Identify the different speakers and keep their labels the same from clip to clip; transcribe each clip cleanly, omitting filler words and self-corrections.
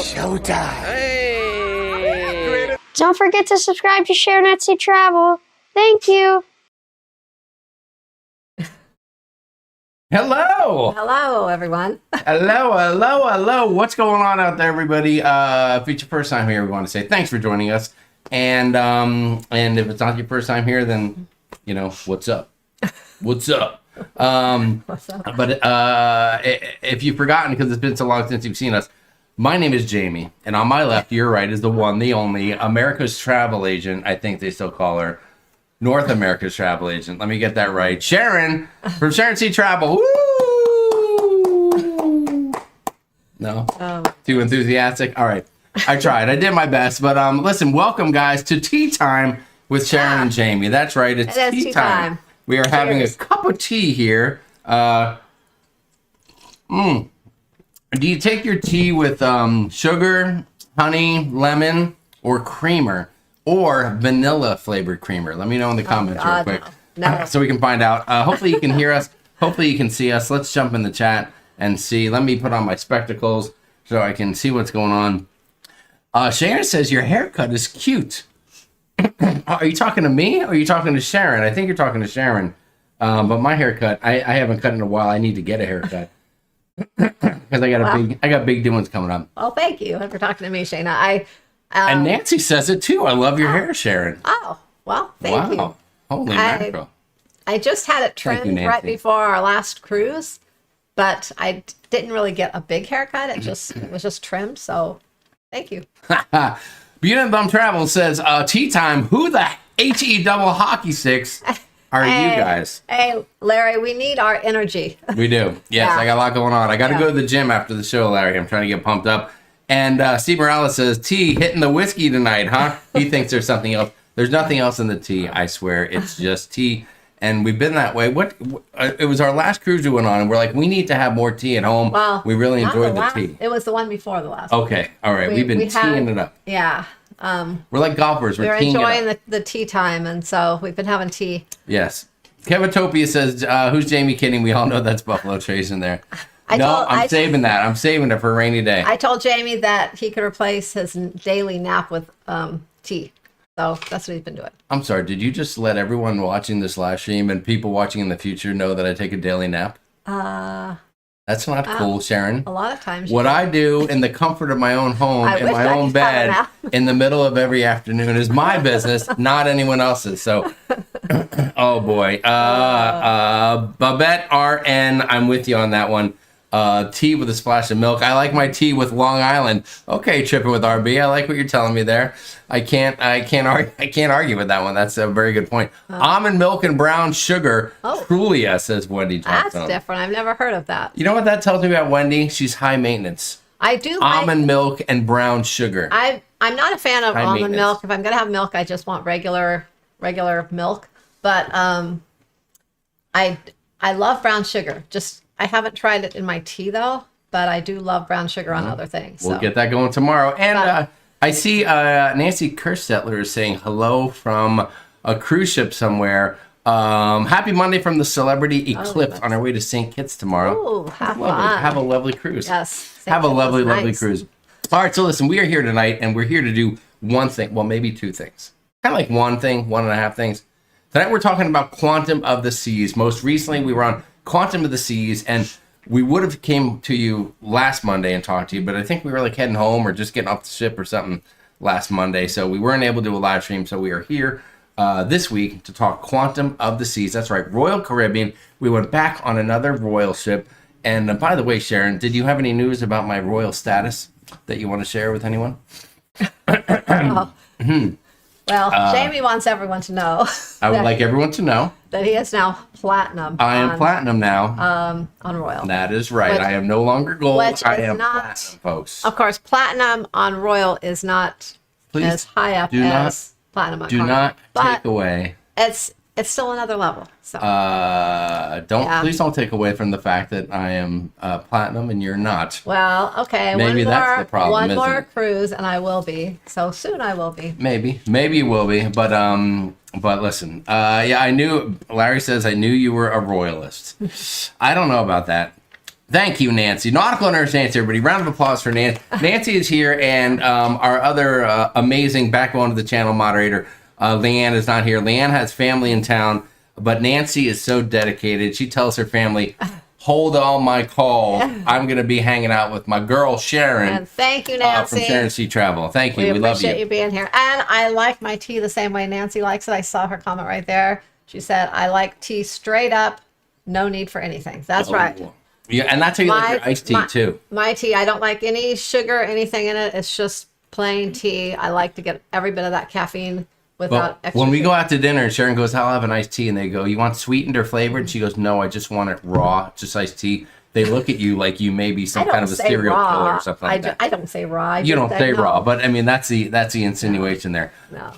Speaker 1: Showtime.
Speaker 2: Hey!
Speaker 3: Don't forget to subscribe to Sharonatsea Travel. Thank you.
Speaker 2: Hello!
Speaker 4: Hello, everyone.
Speaker 2: Hello. What's going on out there, everybody? If it's your first time here, we want to say thanks for joining us. And if it's not your first time here, then, you know, what's up? What's up?
Speaker 4: What's up?
Speaker 2: But if you've forgotten, because it's been so long since you've seen us, my name is Jamie. And on my left, your right, is the one, the only, America's travel agent, I think they still call her. North America's travel agent. Let me get that right. Sharon from sharonatsea Travel. Woo! No? Too enthusiastic? All right. I tried. I did my best. But listen, welcome, guys, to Tea Time with Sharon and Jamie. That's right. It's tea time. We are having a cup of tea here. Do you take your tea with sugar, honey, lemon, or creamer? Or vanilla flavored creamer? Let me know in the comments real quick.
Speaker 4: No.
Speaker 2: So we can find out. Hopefully you can hear us. Hopefully you can see us. Let's jump in the chat and see. Let me put on my spectacles so I can see what's going on. Sharon says your haircut is cute. Are you talking to me or are you talking to Sharon? I think you're talking to Sharon. But my haircut, I haven't cut in a while. I need to get a haircut. Because I got big doings coming up.
Speaker 4: Oh, thank you for talking to me, Shayna.
Speaker 2: And Nancy says it too. I love your hair, Sharon.
Speaker 4: Oh, well, thank you.
Speaker 2: Holy mackerel.
Speaker 4: I just had it trimmed right before our last cruise, but I didn't really get a big haircut. It was just trimmed, so thank you.
Speaker 2: Beauty and Bum Travel says, tea time, who the HE double hockey sticks are you guys?
Speaker 4: Hey, Larry, we need our energy.
Speaker 2: We do. Yes,
Speaker 4: Yeah.
Speaker 2: I got a lot going on. I got to go to the gym after the show, Larry. I'm trying to get pumped up. And Steve Morales says, tea hitting the whiskey tonight, huh? He thinks there's something else. There's nothing else in the tea, I swear. It's just tea. And we've been that way. It was our last cruise we went on, and we're like, we need to have more tea at home.
Speaker 4: Well,
Speaker 2: we really enjoyed the tea.
Speaker 4: It was the one before the last.
Speaker 2: Okay, all right. We've been teeing it up.
Speaker 4: Yeah.
Speaker 2: We're like golfers. We're teeing
Speaker 4: enjoying
Speaker 2: it up.
Speaker 4: the tea time, and so we've been having tea.
Speaker 2: Yes. Kevatopia says, who's Jamie kidding? We all know that's Buffalo Trace in there. I'm saving that. I'm saving it for a rainy day.
Speaker 4: I told Jamie that he could replace his daily nap with tea. So that's what he's been doing.
Speaker 2: I'm sorry. Did you just let everyone watching this live stream and people watching in the future know that I take a daily nap? That's not cool, Sharon.
Speaker 4: A lot of times.
Speaker 2: What I do in the comfort of my own home, in my own bed, in the middle of every afternoon is my business, not anyone else's. So, oh boy. Babette RN, I'm with you on that one. Tea with a splash of milk. I like my tea with Long Island. Okay, tripping with RB. I like what you're telling me there. I can't argue with that one. That's a very good point. Almond milk and brown sugar. Trulia, says Wendy Johnson.
Speaker 4: That's different. I've never heard of that.
Speaker 2: You know what that tells me about Wendy? She's high maintenance.
Speaker 4: I do
Speaker 2: almond milk and brown sugar.
Speaker 4: I'm not a fan of almond milk. If I'm gonna have milk, I just want regular milk. But I love brown sugar. I haven't tried it in my tea though, but I do love brown sugar on other things.
Speaker 2: We'll get that going tomorrow. And I see Nancy Kerstetler is saying hello from a cruise ship somewhere. Happy Monday from the Celebrity Eclipse on our way to St. Kitts tomorong.
Speaker 4: Ooh, have
Speaker 2: a lovely cruise.
Speaker 4: Yes.
Speaker 2: Have a lovely cruise. All right, so listen, we are here tonight, and we're here to do one thing. Well, maybe two things. Kind of like one thing, one and a half things. Tonight we're talking about Quantum of the Seas. Most recently, we were on Quantum of the Seas, and we would have came to you last Monday and talked to you, but I think we were like heading home or just getting off the ship or something last Monday, so we weren't able to do a live stream, so we are here this week to talk Quantum of the Seas. That's right, Royal Caribbean. We went back on another Royal ship, and by the way, Sharon, did you have any news about my Royal status that you want to share with anyone?
Speaker 4: Well, Jamie wants everyone to know.
Speaker 2: I would like everyone to know
Speaker 4: that he is now platinum.
Speaker 2: I am platinum now.
Speaker 4: On Royal.
Speaker 2: That is right. I am no longer gold. I am
Speaker 4: not,
Speaker 2: platinum, folks.
Speaker 4: Of course, platinum on Royal is not as high up as platinum on
Speaker 2: Do
Speaker 4: Carnival.
Speaker 2: not take away.
Speaker 4: It's still another level. So
Speaker 2: please don't take away from the fact that I am platinum and you're not.
Speaker 4: Well, okay.
Speaker 2: Maybe that's the problem.
Speaker 4: One more cruise and I will be. So soon I will be.
Speaker 2: Maybe you will be. But listen. I knew. Larry says I knew you were a royalist. I don't know about that. Thank you, Nancy. Nautical Nurse Nancy, everybody. Round of applause for Nancy. Nancy is here, and our other amazing backbone of the channel moderator, Leanne, is not here. Leanne has family in town, but Nancy is so dedicated. She tells her family, hold all my calls. I'm going to be hanging out with my girl, Sharon.
Speaker 4: And thank you, Nancy.
Speaker 2: From Sharon Sea Travel. Thank you. We love you.
Speaker 4: We appreciate you being here. And I like my tea the same way Nancy likes it. I saw her comment right there. She said, I like tea straight up. No need for anything. That's right.
Speaker 2: Yeah, and that's how you like your iced tea, too.
Speaker 4: My tea, I don't like any sugar, anything in it. It's just plain tea. I like to get every bit of that caffeine without extra
Speaker 2: when we
Speaker 4: sugar.
Speaker 2: go out to dinner and Sharon goes, I'll have an iced tea, and they go, you want sweetened or flavored? She goes, no, I just want it raw, just iced tea. They look at you like you may be some kind of a serial killer or something like that.
Speaker 4: I don't say raw.
Speaker 2: You don't say raw, but I mean that's the insinuation there.
Speaker 4: No.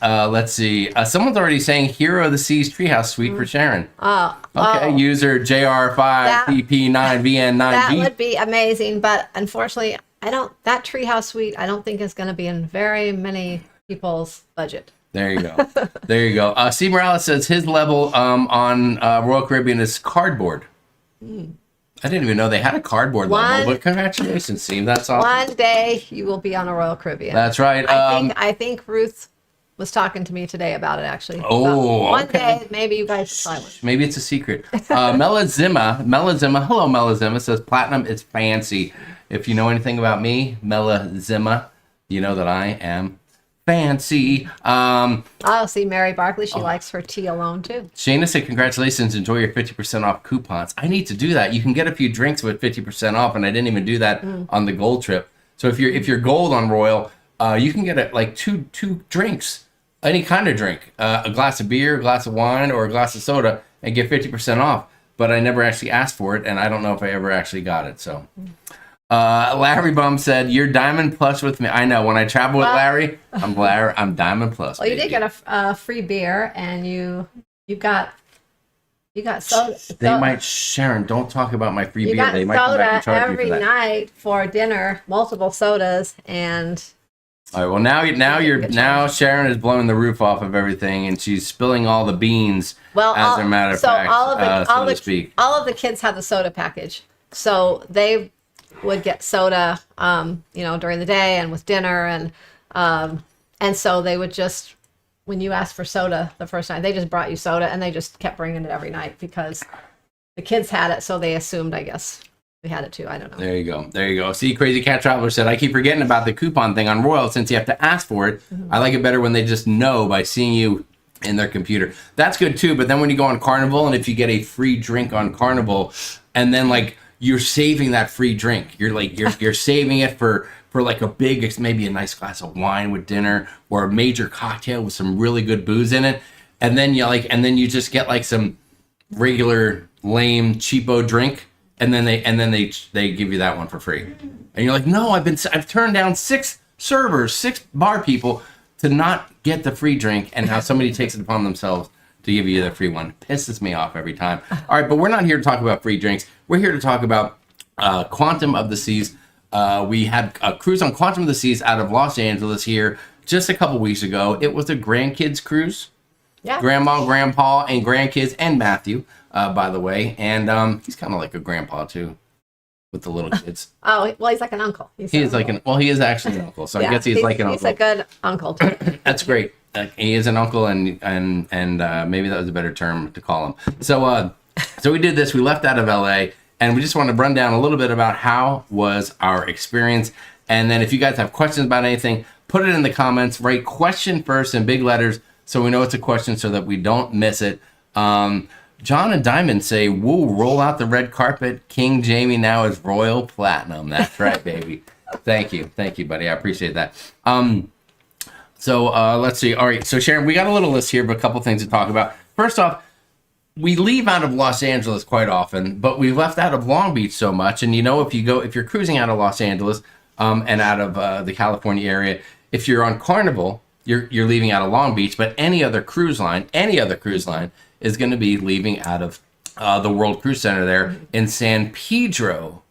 Speaker 2: Let's see. Someone's already saying Hero of the Seas Treehouse Suite for Sharon. Okay. User JR5PP9VN9G.
Speaker 4: That would be amazing, but unfortunately, that treehouse suite I don't think is going to be in very many people's budget.
Speaker 2: There you go. There you go. Steve Morales says his level on Royal Caribbean is cardboard. I didn't even know they had a cardboard level, but congratulations, Steve. That's awesome.
Speaker 4: One day you will be on a Royal Caribbean.
Speaker 2: That's right.
Speaker 4: I think Ruth was talking to me today about it, actually. One day, maybe you guys should try one.
Speaker 2: Maybe it's a secret. Melazima, hello, Melazima, says platinum is fancy. If you know anything about me, Melazima, you know that I am fancy.
Speaker 4: See, Mary Barkley, she likes her tea alone too.
Speaker 2: Shayna said, congratulations, enjoy your 50% off coupons. I need to do that. You can get a few drinks with 50% off, and I didn't even do that on the gold trip. So if you're gold on Royal, you can get like two drinks, any kind of drink, a glass of beer, a glass of wine, or a glass of soda, and get 50% off. But I never actually asked for it, and I don't know if I ever actually got it. So Larry Bum said, you're Diamond Plus with me. I know, when I travel with Larry, I'm Diamond Plus.
Speaker 4: Well, you did get a free beer, and you got soda.
Speaker 2: They might, Sharon, don't talk about my free beer. They might
Speaker 4: come
Speaker 2: back and charge
Speaker 4: every
Speaker 2: me for that.
Speaker 4: night for dinner, multiple sodas, and
Speaker 2: all right, well, now Sharon is blowing the roof off of everything, and she's spilling all the beans, as a matter of fact, so to speak.
Speaker 4: All of the kids had the soda package, so they would get soda, during the day and with dinner, and so they would just, when you asked for soda the first night, they just brought you soda, and they just kept bringing it every night because the kids had it, so they assumed, I guess, we had it too. I don't know. There
Speaker 2: you go. See, Crazy Cat Traveler said, I keep forgetting about the coupon thing on Royal since you have to ask for it. I like it better when they just know by seeing you in their computer. That's good too, but then when you go on Carnival, and if you get a free drink on Carnival, and then like you're saving that free drink, you're saving it for like a big, maybe a nice glass of wine with dinner, or a major cocktail with some really good booze in it, and then you just get like some regular lame cheapo drink. And then they give you that one for free, and you're like, no, I've turned down 6 servers, 6 bar people to not get the free drink, and how somebody takes it upon themselves to give you the free one. Pisses me off every time. All right, but we're not here to talk about free drinks. We're here to talk about Quantum of the Seas. We had a cruise on Quantum of the Seas out of Los Angeles here just a couple weeks ago. It was a grandkids cruise. Yeah. Grandma, grandpa, and grandkids, and Matthew. By the way, and he's kind of like a grandpa too, with the little kids.
Speaker 4: Oh, well, he's like an uncle.
Speaker 2: He is actually an uncle. So I guess he's like an uncle.
Speaker 4: He's a good uncle too.
Speaker 2: That's great. He is an uncle, and maybe that was a better term to call him. So we did this. We left out of LA, and we just want to run down a little bit about how was our experience, and then if you guys have questions about anything, put it in the comments. Write question first in big letters, so we know it's a question, so that we don't miss it. John and Diamond say, woo, roll out the red carpet. King Jamie now is Royal Platinum. That's right, baby. Thank you, buddy. I appreciate that. So let's see. All right, so Sharon, we got a little list here, but a couple things to talk about. First off, we leave out of Los Angeles quite often, but we left out of Long Beach so much. And if you're cruising out of Los Angeles and out of the California area, if you're on Carnival, you're leaving out of Long Beach, but any other cruise line is going to be leaving out of the World Cruise Center there in San Pedro,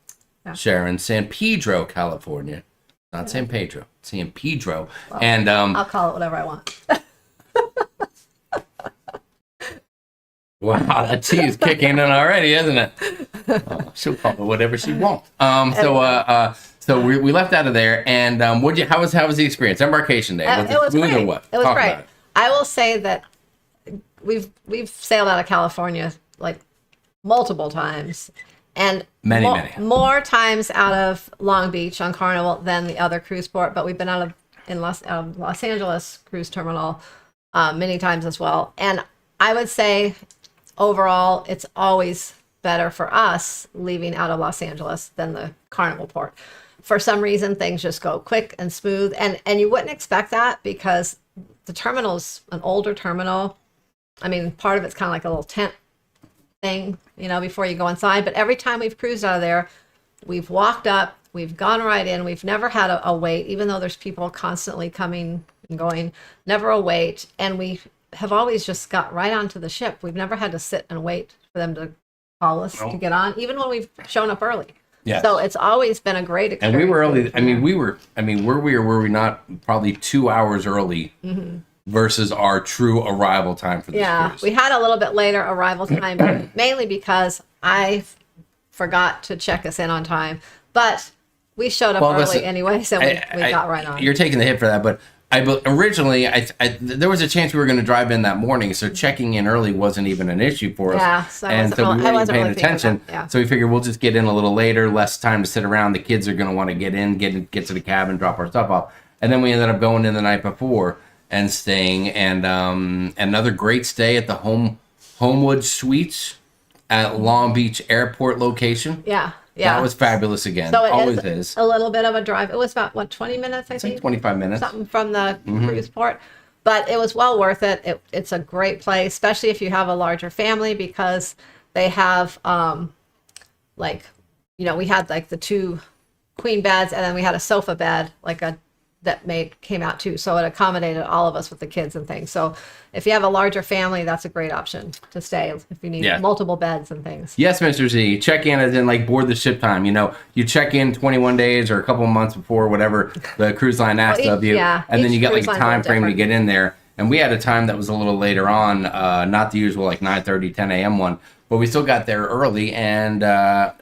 Speaker 2: Sharon, San Pedro, California. Not San Pedro, San Pedro. Well, and
Speaker 4: I'll call it whatever I want.
Speaker 2: Wow, that tea is kicking in already, isn't it? She'll call it whatever she wants. So we left out of there, and how was the experience? Embarkation Day. Was
Speaker 4: It was
Speaker 2: smooth
Speaker 4: great.
Speaker 2: or what?
Speaker 4: It was
Speaker 2: Talk
Speaker 4: great.
Speaker 2: about it.
Speaker 4: I will say that we've sailed out of California like multiple times, and
Speaker 2: Many.
Speaker 4: more times out of Long Beach on Carnival than the other cruise port. But we've been out of Los Angeles cruise terminal many times as well. And I would say overall, it's always better for us leaving out of Los Angeles than the Carnival port. For some reason, things just go quick and smooth, and you wouldn't expect that because the terminal's an older terminal. I mean, part of it's kind of like a little tent thing, before you go inside. But every time we've cruised out of there, we've walked up, we've gone right in. We've never had a wait, even though there's people constantly coming and going, never a wait. And we have always just got right onto the ship. We've never had to sit and wait for them to call us to get on, even when we've shown up early.
Speaker 2: Yes.
Speaker 4: So it's always been a great experience.
Speaker 2: And we were early. Were we not probably 2 hours early versus our true arrival time for this cruise?
Speaker 4: We had a little bit later arrival time, but mainly because I forgot to check us in on time. But we showed up early anyway, so we got right on.
Speaker 2: You're taking the hit for that, but originally, there was a chance we were going to drive in that morning, so checking in early wasn't even an issue for us.
Speaker 4: Yeah, so
Speaker 2: we weren't even paying attention.
Speaker 4: Yeah.
Speaker 2: So we figured we'll just get in a little later, less time to sit around. The kids are going to want to get in, get to the cabin, drop our stuff off, and then we ended up going in the night before and staying. And another great stay at the Homewood Suites at Long Beach Airport location.
Speaker 4: Yeah.
Speaker 2: That was fabulous again.
Speaker 4: So it
Speaker 2: always
Speaker 4: is a little bit of a drive. It was about 20 minutes, I think.
Speaker 2: 25 minutes.
Speaker 4: Something from the cruise port. But it was well worth it. It's a great place, especially if you have a larger family, because they have we had like the 2 queen beds, and then we had a sofa bed, came out too. So it accommodated all of us with the kids and things. So if you have a larger family, that's a great option to stay if you need multiple beds and things.
Speaker 2: Yes, Mr. Z. Check in as in board the ship time. You check in 21 days or a couple of months before whatever the cruise line asks of you.
Speaker 4: Yeah,
Speaker 2: and then you get a
Speaker 4: cruise
Speaker 2: time frame to
Speaker 4: different.
Speaker 2: get in there. And we had a time that was a little later on, not the usual 9:30, 10 a.m. one. But we still got there early, and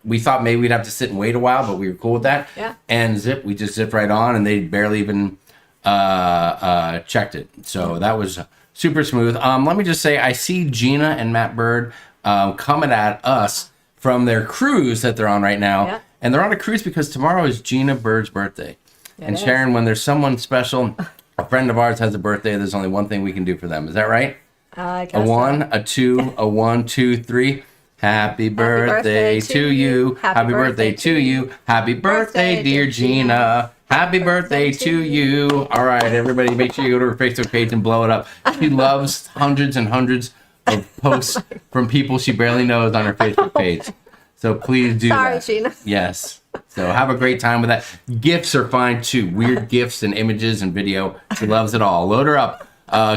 Speaker 2: we thought maybe we'd have to sit and wait a while, but we were cool with that.
Speaker 4: Yeah.
Speaker 2: And we just zipped right on, and they barely even checked it. So that was super smooth. Let me just say, I see Gina and Matt Bird coming at us from their cruise that they're on right now.
Speaker 4: Yeah.
Speaker 2: And they're on a cruise because tomorrow is Gina Bird's birthday. And Sharon, when there's someone special, a friend of ours has a birthday, there's only one thing we can do for them. Is that right?
Speaker 4: I guess
Speaker 2: A 1, a 2, a 1, 2, 3. Happy birthday to you. Happy birthday to you. Happy birthday, dear Gina. Happy birthday to you. All right, everybody, make sure you go to her Facebook page and blow it up. She loves hundreds and hundreds of posts from people she barely knows on her Facebook page. So please do that.
Speaker 4: Sorry, Gina.
Speaker 2: Yes. So have a great time with that. Gifts are fine too. Weird gifts and images and video. She loves it all. Load her up.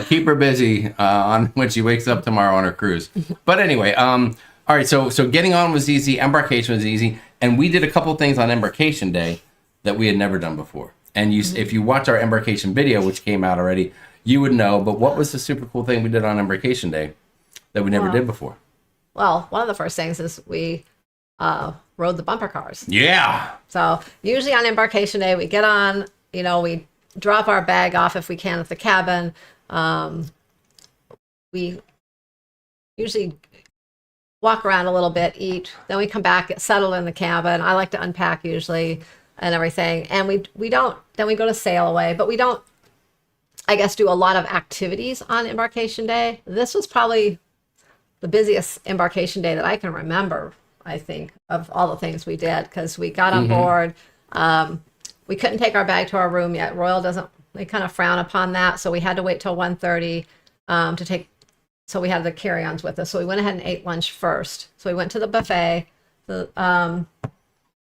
Speaker 2: Keep her busy on when she wakes up tomorrow on her cruise. But anyway, all right. So getting on was easy. Embarkation was easy, and we did a couple things on Embarkation Day that we had never done before. And if you watch our Embarkation video, which came out already, you would know. But what was the super cool thing we did on Embarkation Day that we never did before?
Speaker 4: Well, one of the first things is we rode the bumper cars.
Speaker 2: Yeah.
Speaker 4: So usually on Embarkation Day, we get on, we drop our bag off if we can at the cabin. We usually walk around a little bit, eat, then we come back, get settled in the cabin. I like to unpack usually and everything. And we don't, then we go to sail away, but we don't, I guess, do a lot of activities on Embarkation Day. This was probably the busiest Embarkation Day that I can remember, I think, of all the things we did, because we got on board. We couldn't take our bag to our room yet. Royal they kind of frown upon that. So we had to wait till 1:30 to take, so we had the carry-ons with us. So we went ahead and ate lunch first. So we went to the buffet,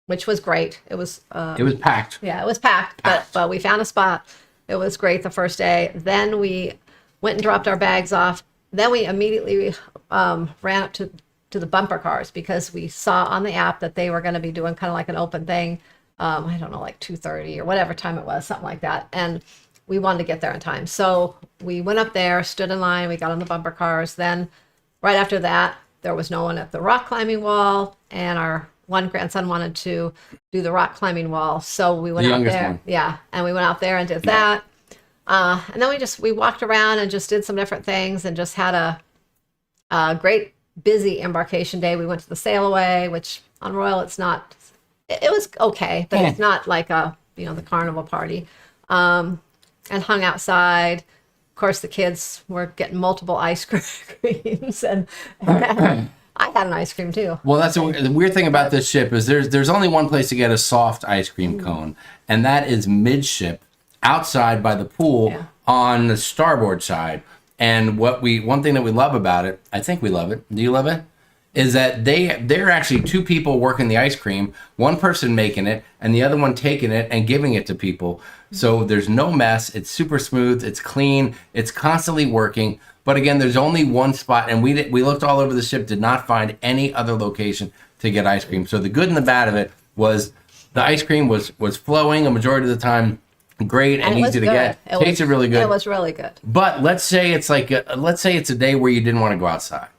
Speaker 4: which was great. It was
Speaker 2: packed.
Speaker 4: Yeah, it was packed, but we found a spot. It was great the first day. Then we went and dropped our bags off. Then we immediately ran up to the bumper cars, because we saw on the app that they were going to be doing kind of like an open thing. I don't know, like 2:30 or whatever time it was, something like that. And we wanted to get there in time. So we went up there, stood in line, we got on the bumper cars. Then right after that, there was no one at the rock climbing wall, and our one grandson wanted to do the rock climbing wall, so we went out there. Yeah, and we went out there and did that. And then we walked around and just did some different things and just had a great busy embarkation day. We went to the sail away, which on Royal it's not. It was okay, but it's not like the carnival party. And hung outside. Of course, the kids were getting multiple ice creams, and I had an ice cream too.
Speaker 2: Well, that's the weird thing about this ship is there's only one place to get a soft ice cream cone, and that is midship, outside by the pool on the starboard side. And one thing that we love about it, I think we love it. Do you love it? Is that they're actually two people working the ice cream, one person making it, and the other one taking it and giving it to people. So there's no mess. It's super smooth. It's clean. It's constantly working. But again, there's only one spot, and we looked all over the ship, did not find any other location to get ice cream. So the good and the bad of it was the ice cream was flowing a majority of the time, great and easy to get. Tasted really good.
Speaker 4: It was really good.
Speaker 2: But let's say it's a day where you didn't want to go outside.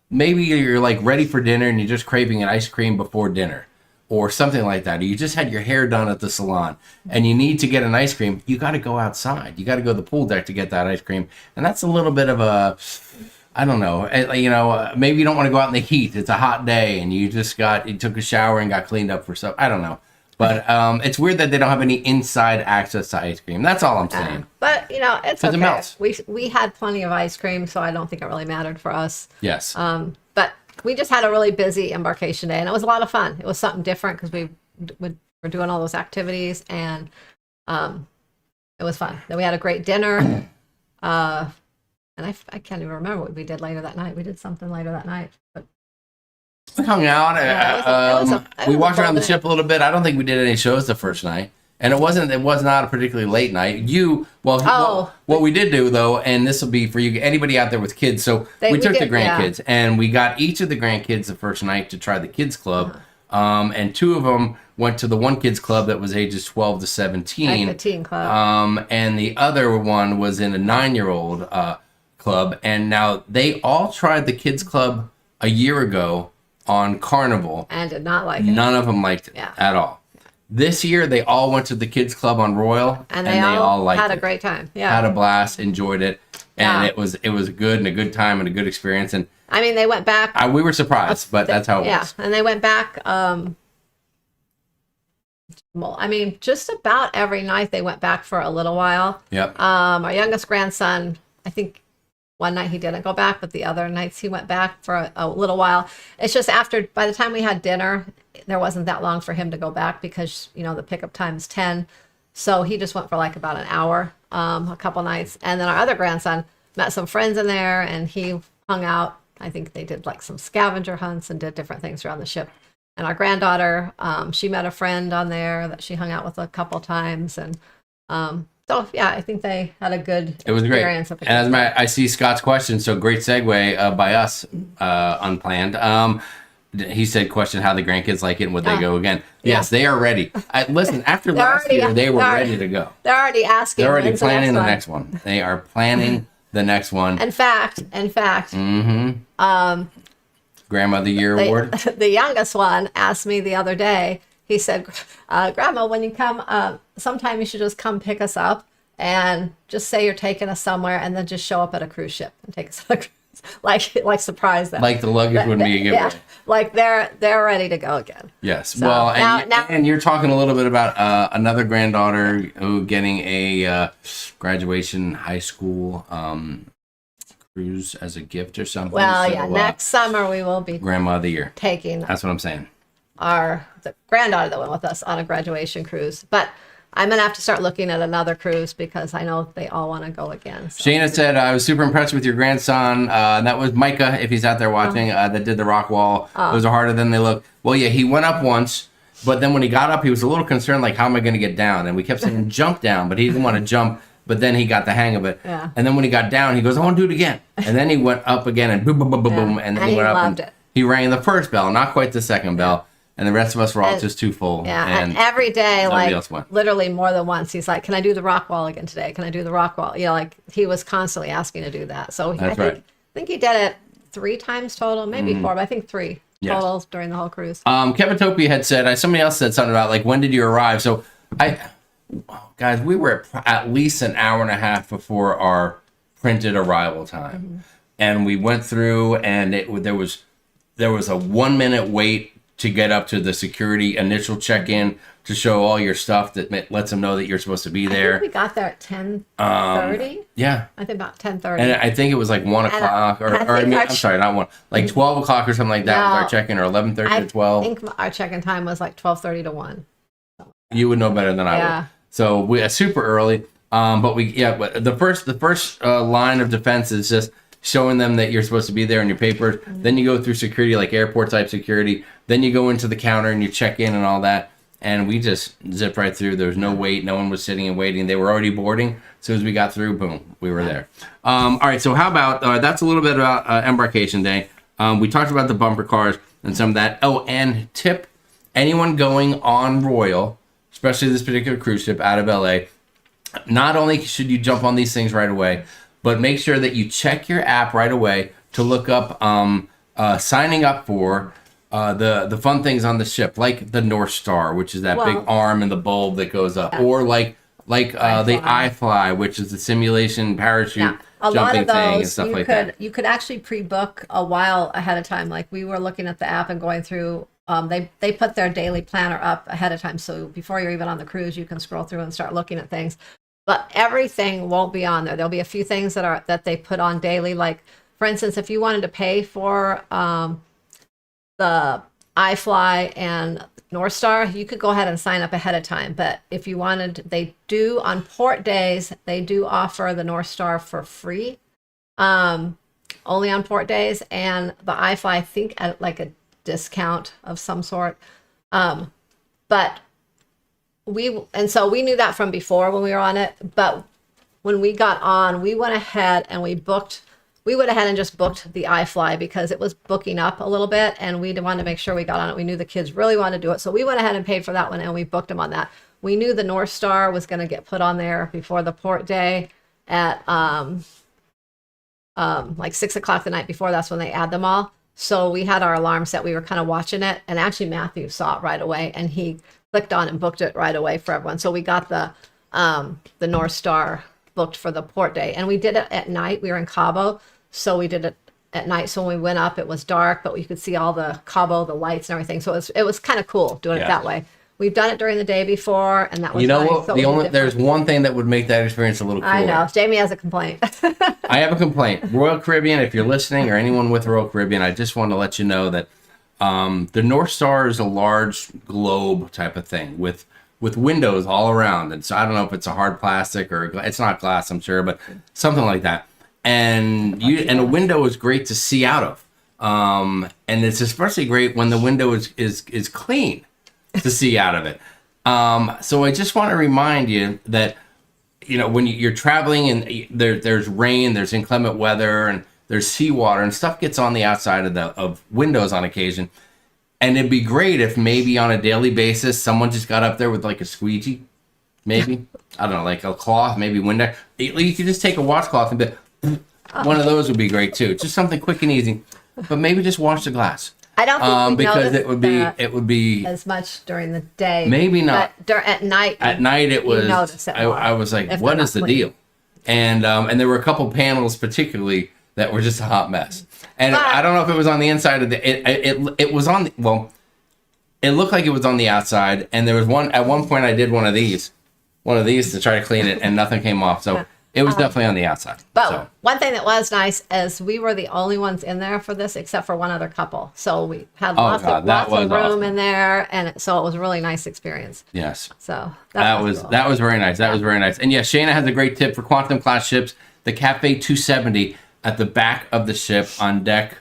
Speaker 2: Maybe you're like ready for dinner and you're just craving an ice cream before dinner or something like that. Or you just had your hair done at the salon and you need to get an ice cream. You got to go outside. You got to go to the pool deck to get that ice cream. And that's a little bit of I don't know, maybe you don't want to go out in the heat. It's a hot day and you took a shower and got cleaned up for stuff. I don't know. But it's weird that they don't have any inside access to ice cream. That's all I'm saying.
Speaker 4: But, it's okay.
Speaker 2: It melts.
Speaker 4: We had plenty of ice cream, so I don't think it really mattered for us.
Speaker 2: Yes.
Speaker 4: But we just had a really busy embarkation day, and it was a lot of fun. It was something different because we were doing all those activities, and it was fun. Then we had a great dinner, and I can't even remember what we did later that night. We did something later that night, but
Speaker 2: we hung out. We walked around the ship a little bit. I don't think we did any shows the first night, and it was not a particularly late night. What we did do though, and this will be for you, anybody out there with kids. So we took the grandkids, and we got each of the grandkids the first night to try the kids club, and two of them went to the one kids club that was ages 12 to 17,
Speaker 4: like the teen club,
Speaker 2: and the other one was in a 9-year-old club, and now they all tried the kids club a year ago on Carnival
Speaker 4: and did not like it.
Speaker 2: None of them liked it at all. This year they all went to the kids club on Royal
Speaker 4: and they all liked it. Had a great time.
Speaker 2: Had a blast, enjoyed it, and it was good and a good time and a good experience. And
Speaker 4: I mean, they went back.
Speaker 2: We were surprised, but that's how it was.
Speaker 4: And they went back. Well, I mean, just about every night they went back for a little while.
Speaker 2: Yep.
Speaker 4: Our youngest grandson, I think. One night he didn't go back, but the other nights he went back for a little while. It's just by the time we had dinner, there wasn't that long for him to go back because, the pickup time is 10. So he just went for like about an hour, a couple nights. And then our other grandson met some friends in there and he hung out. I think they did like some scavenger hunts and did different things around the ship. And our granddaughter, she met a friend on there that she hung out with a couple times. And, so yeah, I think they had a good experience.
Speaker 2: It was great. And I see Scott's question, so great segue by us, unplanned. He said, question how the grandkids like it and would they go again? Yes, they are ready. Listen, after last year, they were ready to go.
Speaker 4: They're already asking.
Speaker 2: They're already planning the next one. They are planning the next one.
Speaker 4: In fact.
Speaker 2: Grandmother Year Award.
Speaker 4: The youngest one asked me the other day, he said, Grandma, when you come, sometime you should just come pick us up and just say you're taking us somewhere and then just show up at a cruise ship and take us on a cruise. Like surprise them.
Speaker 2: Like the luggage wouldn't be a giveaway. Yeah,
Speaker 4: like they're ready to go again.
Speaker 2: Yes. So, well, and you're talking a little bit about another granddaughter who getting a graduation high school cruise as a gift or something.
Speaker 4: Well, so, next summer we will be
Speaker 2: Grandma of the Year.
Speaker 4: Taking.
Speaker 2: That's what I'm saying.
Speaker 4: The granddaughter that went with us on a graduation cruise. But I'm going to have to start looking at another cruise because I know they all want to go again. So.
Speaker 2: Shayna said, I was super impressed with your grandson. That was Micah, if he's out there watching, that did the rock wall. Those are harder than they look. Well, yeah, he went up once, but then when he got up, he was a little concerned, like, how am I going to get down? And we kept saying, jump down, but he didn't want to jump. But then he got the hang of it.
Speaker 4: Yeah.
Speaker 2: And then when he got down, he goes, I want to do it again. And then he went up again and boom, boom, boom, boom, boom. And then he went up and he rang the first bell, not quite the second bell. And the rest of us were all just too full.
Speaker 4: Yeah, and every day, like literally more than once, he's like, can I do the rock wall again today? Can I do the rock wall? Like he was constantly asking to do that. So I think he did it 3 times total, maybe 4, but I think 3 totals during the whole cruise.
Speaker 2: Kevin Topia had said, somebody else said something about like, when did you arrive? So guys, we were at least an hour and a half before our printed arrival time. And we went through, and there was a 1 minute wait to get up to the security initial check-in to show all your stuff that lets them know that you're supposed to be there.
Speaker 4: I think we got there at 10:30.
Speaker 2: Yeah.
Speaker 4: I think about 10:30.
Speaker 2: And I think it was like 1 o'clock, I'm sorry, not 1, like 12 o'clock or something like that was our check-in, or 11:30 to 12.
Speaker 4: I think our check-in time was like 12:30 to 1.
Speaker 2: You would know better than I would. So we super early. But the first line of defense is just showing them that you're supposed to be there in your papers. Then you go through security, like airport type security. Then you go into the counter and you check in and all that. And we just zipped right through. There was no wait. No one was sitting and waiting. They were already boarding. As soon as we got through, boom, we were there. All right, so how about, that's a little bit about Embarkation Day. We talked about the bumper cars and some of that. Oh, and tip, anyone going on Royal, especially this particular cruise ship out of LA, not only should you jump on these things right away, but make sure that you check your app right away to look up signing up for the fun things on the ship, like the Northstar, which is that big arm and the bulb that goes up, or like the iFly, which is the simulation parachute jumping thing and stuff like that.
Speaker 4: You could actually pre-book a while ahead of time. Like we were looking at the app and going through. They put their daily planner up ahead of time, so before you're even on the cruise, you can scroll through and start looking at things. But everything won't be on there. There'll be a few things that they put on daily. Like, for instance, if you wanted to pay for the iFly and Northstar, you could go ahead and sign up ahead of time. But if you wanted, they do on port days, they do offer the Northstar for free, only on port days, and the iFly, I think, at like a discount of some sort. But so we knew that from before when we were on it, but when we got on, we went ahead and we went ahead and just booked the iFly because it was booking up a little bit and we wanted to make sure we got on it. We knew the kids really wanted to do it. So we went ahead and paid for that one and we booked them on that. We knew the Northstar was going to get put on there before the port day at like 6 o'clock the night before. That's when they add them all. So we had our alarm set. We were kind of watching it, and actually Matthew saw it right away and he clicked on and booked it right away for everyone. So we got the Northstar booked for the port day, and we did it at night. We were in Cabo, so we did it at night. So when we went up, it was dark, but we could see all the Cabo, the lights and everything. So it was kind of cool doing it that way. We've done it during the day before, and that was nice.
Speaker 2: What? So there's one thing that would make that experience a little cooler.
Speaker 4: I know. Jamie has a complaint.
Speaker 2: I have a complaint. Royal Caribbean, if you're listening, or anyone with Royal Caribbean, I just want to let you know that the Northstar is a large globe type of thing with windows all around. And so I don't know if it's a hard plastic or it's not glass, I'm sure, but something like that. And a window is great to see out of. And it's especially great when the window is clean to see out of it. So I just want to remind you that, when you're traveling and there's rain, there's inclement weather, and there's seawater, and stuff gets on the outside of windows on occasion. And it'd be great if maybe on a daily basis, someone just got up there with like a squeegee, maybe. I don't know, like a cloth, maybe window. You could just take a washcloth and one of those would be great too. Just something quick and easy. But maybe just wash the glass.
Speaker 4: I don't think we
Speaker 2: because it would be
Speaker 4: as much during the day.
Speaker 2: Maybe not.
Speaker 4: But at night.
Speaker 2: At night it was. I was like, what is the deal? And there were a couple panels particularly that were just a hot mess. And I don't know if it was on the inside of it was on it looked like it was on the outside. And there was at one point I did one of these to try to clean it, and nothing came off. So it was definitely on the outside.
Speaker 4: But one thing that was nice is we were the only ones in there for this, except for one other couple. So we had lots of room in there, and so it was a really nice experience.
Speaker 2: Yes.
Speaker 4: So
Speaker 2: that was very nice. That was very nice. And yeah, Shana has a great tip for Quantum class ships. The Cafe 270 at the back of the ship on deck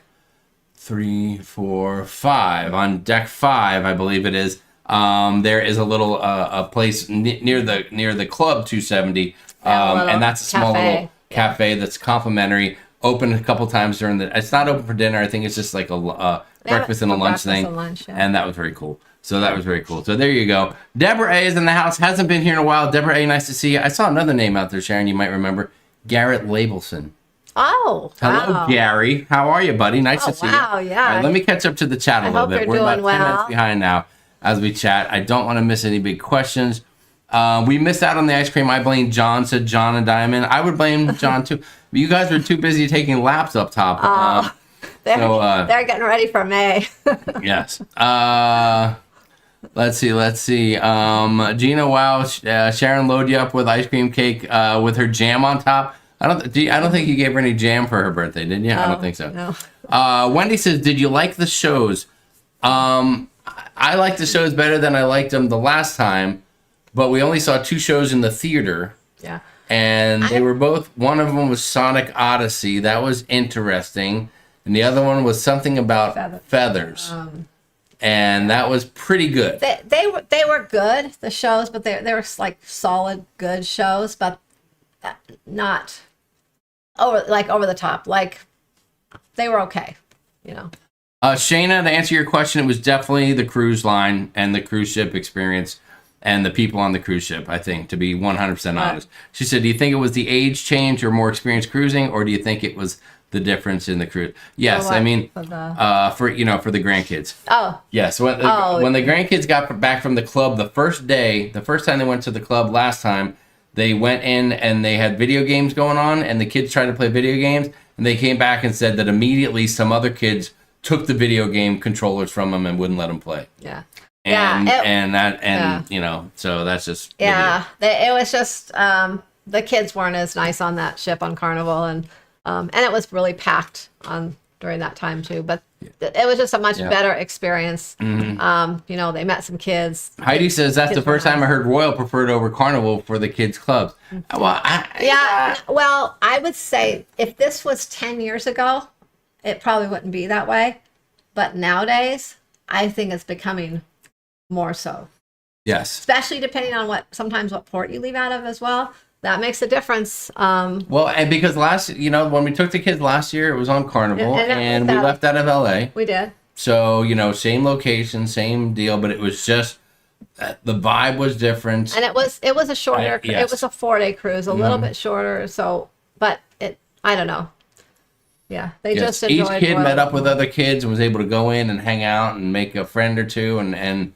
Speaker 2: 3, 4, 5. On deck 5, I believe it is. There is a little a place near the Club 270. And that's a small little cafe that's complimentary, open a couple times during it's not open for dinner. I think it's just like a breakfast and a lunch thing. And that was very cool. So that was very cool. So there you go. Deborah A is in the house. Hasn't been here in a while. Deborah A, nice to see you. I saw another name out there, Sharon, you might remember. Garrett Labelson.
Speaker 4: Oh,
Speaker 2: Hello,
Speaker 4: wow.
Speaker 2: Gary. How are you, buddy? Nice to see you.
Speaker 4: Wow, yeah.
Speaker 2: All right, let me catch up to the chat a little
Speaker 4: hope
Speaker 2: bit.
Speaker 4: you're
Speaker 2: We're about
Speaker 4: doing
Speaker 2: 10 minutes
Speaker 4: well.
Speaker 2: behind now as we chat. I don't want to miss any big questions. We missed out on the ice cream. I blame John, said John and Diamond. I would blame John too. You guys were too busy taking laps up top.
Speaker 4: They're getting ready for May.
Speaker 2: Yes. Let's see. Gina, wow. Sharon loaded you up with ice cream cake with her jam on top. I don't think you gave her any jam for her birthday, did you? I don't think so.
Speaker 4: No.
Speaker 2: Wendy says, did you like the shows? I liked the shows better than I liked them the last time, but we only saw 2 shows in the theater.
Speaker 4: Yeah.
Speaker 2: And they were both, one of them was Sonic Odyssey. That was interesting. And the other one was something about feathers. And that was pretty good.
Speaker 4: They were good, the shows, but they were like solid, good shows, but not over the top. Like, they were okay, you know.
Speaker 2: Shayna, to answer your question, it was definitely the cruise line and the cruise ship experience and the people on the cruise ship, I think, to be 100% honest. She said, do you think it was the age change or more experience cruising, or do you think it was the difference in the cruise? Yes, I mean, for the grandkids.
Speaker 4: Oh.
Speaker 2: Yes, when the grandkids got back from the club the first time they went to the club last time, they went in and they had video games going on, and the kids tried to play video games, and they came back and said that immediately some other kids took the video game controllers from them and wouldn't let them play.
Speaker 4: Yeah.
Speaker 2: So that's just
Speaker 4: it was just the kids weren't as nice on that ship on Carnival, and it was really packed on during that time too. But it was just a much better experience. Mm-hmm. They met some kids.
Speaker 2: Heidi says that's the first time I heard Royal preferred over Carnival for the kids' clubs.
Speaker 4: Well, well, I would say if this was 10 years ago, it probably wouldn't be that way. But nowadays, I think it's becoming more so.
Speaker 2: Yes.
Speaker 4: Especially depending on what port you leave out of as well. That makes a difference.
Speaker 2: Well, and because when we took the kids last year, it was on Carnival, and we left out of LA.
Speaker 4: We did.
Speaker 2: So, same location, same deal, but it was just the vibe was different.
Speaker 4: And it was a shorter, it was a 4-day cruise, a little bit shorter. So, but I don't know. Yeah, they just enjoyed
Speaker 2: each kid met up with other kids and was able to go in and hang out and make a friend or two and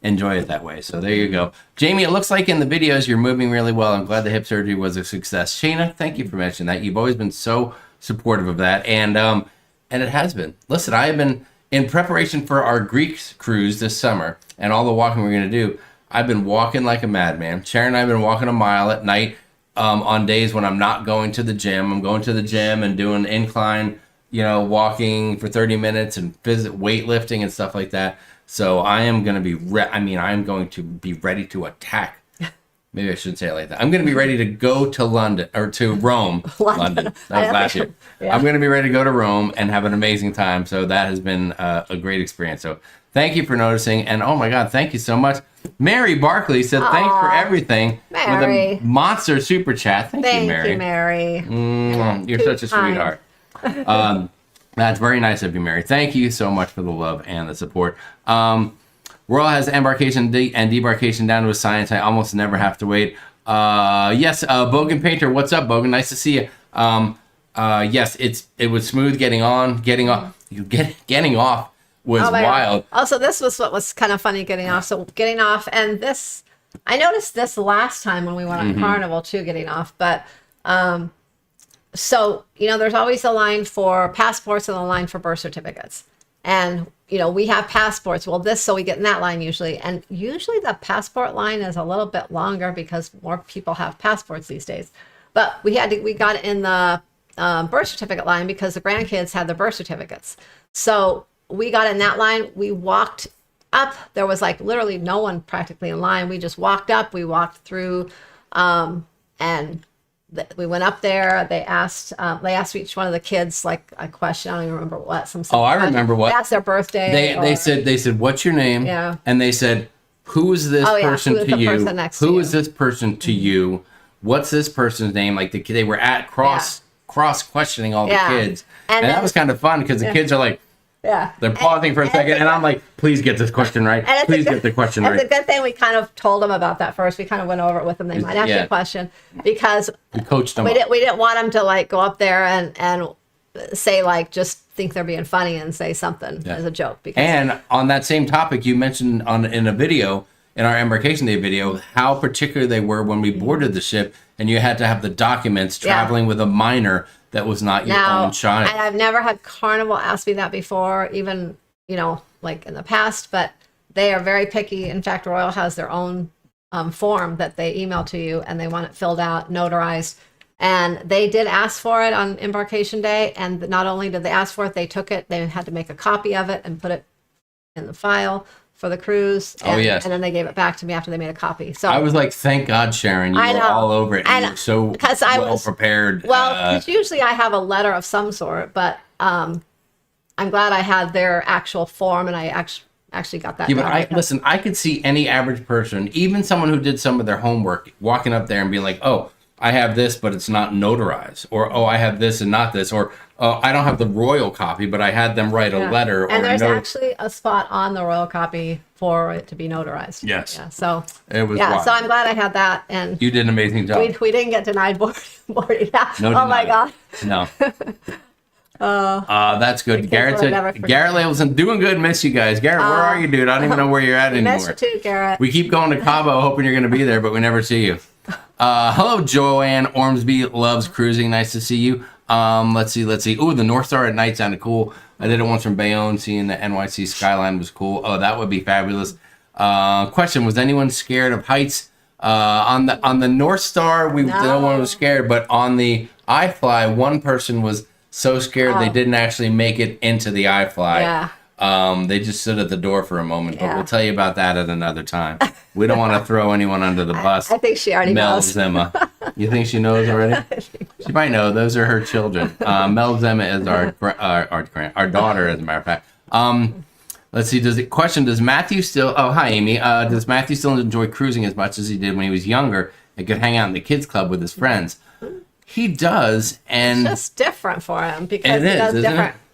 Speaker 2: enjoy it that way. So there you go. Jamie, it looks like in the videos you're moving really well. I'm glad the hip surgery was a success. Shayna, thank you for mentioning that. You've always been so supportive of that. And it has been. Listen, I have been in preparation for our Greek cruise this summer and all the walking we're going to do. I've been walking like a madman. Sharon and I have been walking a mile at night. On days when I'm not going to the gym. I'm going to the gym and doing incline, walking for 30 minutes and weightlifting and stuff like that. So I am going to be, I'm going to be ready to attack. Maybe I shouldn't say it like that. I'm going to be ready to go to London, or to Rome. London. That was last year. Yeah. I'm going to be ready to go to Rome and have an amazing time. So that has been a great experience. So thank you for noticing. And oh my God, thank you so much. Mary Barkley said, thanks for everything.
Speaker 4: Mary.
Speaker 2: With a monster super chat. Thank you, Mary.
Speaker 4: Thank you, Mary.
Speaker 2: You're such a sweetheart. That's very nice of you, Mary. Thank you so much for the love and the support. Royal has embarkation and debarkation down to a science. I almost never have to wait. Yes, Bogan Painter. What's up, Bogan? Nice to see you. Yes, it was smooth getting on, getting off. Getting off was wild.
Speaker 4: Also, this was what was kind of funny getting off. So getting off, and this, I noticed this last time when we went on Carnival too, getting off. But so there's always a line for passports and a line for birth certificates, and we have passports. Well, so we get in that line usually, and usually the passport line is a little bit longer because more people have passports these days. But we got in the birth certificate line because the grandkids had their birth certificates. So we got in that line. We walked up. There was like literally no one practically in line. We just walked up. We walked through, and we went up there. They asked each one of the kids like a question. I don't even remember what.
Speaker 2: I remember what.
Speaker 4: That's their birthday.
Speaker 2: They said, "What's your name?"
Speaker 4: Yeah.
Speaker 2: And they said, "Who is this person to you? Who is this person to you? What's this person's name?" Like they were at cross questioning all the kids, and that was kind of fun because the kids are like,
Speaker 4: Yeah.
Speaker 2: They're pausing for a second, and I'm like, please get this question right. Please get the question right.
Speaker 4: It's a good thing we kind of told them about that first. We kind of went over it with them. They might ask you a question because
Speaker 2: we coached them.
Speaker 4: We didn't want them to like go up there and say like just think they're being funny and say something as a joke. Because
Speaker 2: and on that same topic, you mentioned in a video, in our Embarkation Day video, how particular they were when we boarded the ship, and you had to have the documents traveling with a minor that was not your own child.
Speaker 4: And I've never had Carnival ask me that before, even, like in the past, but they are very picky. In fact, Royal has their own form that they email to you, and they want it filled out, notarized. And they did ask for it on Embarkation Day, and not only did they ask for it, they took it, they had to make a copy of it and put it in the file for the cruise. And,
Speaker 2: yes.
Speaker 4: And then they gave it back to me after they made a copy. So
Speaker 2: I was like, thank God, Sharon, you were all over it. And you were so prepared.
Speaker 4: Well, because usually I have a letter of some sort, but I'm glad I had their actual form, and I actually got that.
Speaker 2: Yeah, but listen, I could see any average person, even someone who did some of their homework, walking up there and being like, oh, I have this, but it's not notarized. Or, oh, I have this and not this. Or, oh, I don't have the Royal copy, but I had them write a letter.
Speaker 4: And there's actually a spot on the Royal copy for it to be notarized.
Speaker 2: Yes.
Speaker 4: Yeah, so
Speaker 2: it was wild.
Speaker 4: So I'm glad I had that. And
Speaker 2: you did an amazing job.
Speaker 4: We didn't get denied boarding.
Speaker 2: No,
Speaker 4: oh, my God.
Speaker 2: No. That's good. Garrett Labelson, doing good. Miss you guys. Garrett, where are you, dude? I don't even know where you're at anymore.
Speaker 4: Miss you too, Garrett.
Speaker 2: We keep going to Cabo, hoping you're going to be there, but we never see you. Hello, Joanne Ormsby loves cruising. Nice to see you. Let's see. Ooh, the Northstar at night sounded cool. I did it once from Bayonne. Seeing the NYC skyline was cool. Oh, that would be fabulous. Question: was anyone scared of heights? On the Northstar, no one was scared, but on the iFly, one person was so scared they didn't actually make it into the iFly.
Speaker 4: Yeah.
Speaker 2: They just stood at the door for a moment, but we'll tell you about that at another time. We don't want to throw anyone under the bus.
Speaker 4: I think she already
Speaker 2: Mel
Speaker 4: knows.
Speaker 2: Zema. You think she knows already? She might know. Those are her children. Mel Zema is our daughter, as a matter of fact. Let's see. Does Matthew still? Oh, hi, Amy. Does Matthew still enjoy cruising as much as he did when he was younger and could hang out in the kids club with his friends? He does, and
Speaker 4: it's just different for him because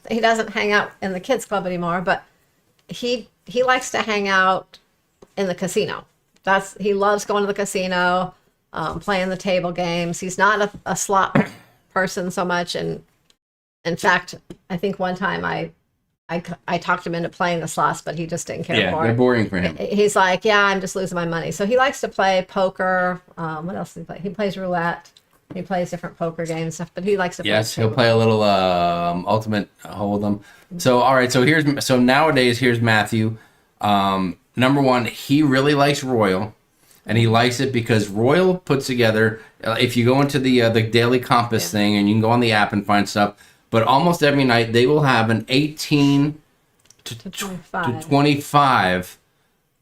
Speaker 4: he doesn't hang out in the kids club anymore, but he likes to hang out in the casino. He loves going to the casino, playing the table games. He's not a slot person so much, and in fact, I think one time I talked him into playing the slots, but he just didn't care for it.
Speaker 2: Yeah, they're boring for him.
Speaker 4: He's like, yeah, I'm just losing my money. So he likes to play poker. What else does he play? He plays roulette. He plays different poker games and stuff, but he likes to play.
Speaker 2: Yes, he'll play a little Ultimate Hold'em. So, all right, so nowadays, here's Matthew. Number one, he really likes Royal, and he likes it because Royal puts together, if you go into the Daily Compass thing, and you can go on the app and find stuff, but almost every night they will have an 18 to 25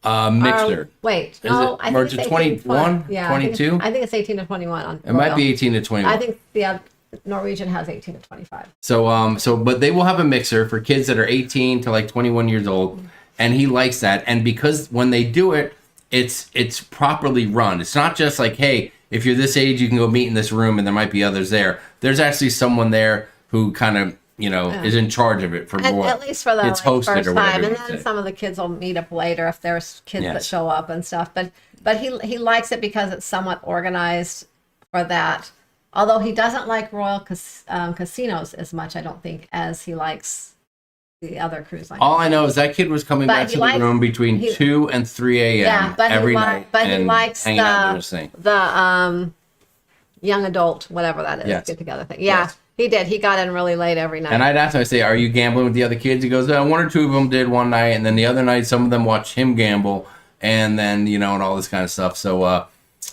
Speaker 2: mixer.
Speaker 4: Wait, no, I think it's
Speaker 2: 21, 22?
Speaker 4: I think it's 18 to 21 on
Speaker 2: It might be 18 to 21.
Speaker 4: I think the Norwegian has 18 to 25.
Speaker 2: So but they will have a mixer for kids that are 18 to like 21 years old, and he likes that. And because when they do it, it's properly run. It's not just like, hey, if you're this age, you can go meet in this room, and there might be others there. There's actually someone there who kind of is in charge of it for more.
Speaker 4: At least for the
Speaker 2: it's hosted
Speaker 4: first
Speaker 2: or whatever.
Speaker 4: time, and then some of the kids will meet up later if there's kids that show up and stuff. But he likes it because it's somewhat organized for that. Although he doesn't like Royal casinos as much, I don't think, as he likes the other cruise lines.
Speaker 2: All I know is that kid was coming back to the room between 2 and 3 a.m. every night.
Speaker 4: But he likes the young adult, whatever that is, get together thing. Yeah. Yes. He did. He got in really late every night.
Speaker 2: And I'd ask him, I say, are you gambling with the other kids? He goes, one or two of them did one night, and then the other night some of them watched him gamble, and then, and all this kind of stuff. So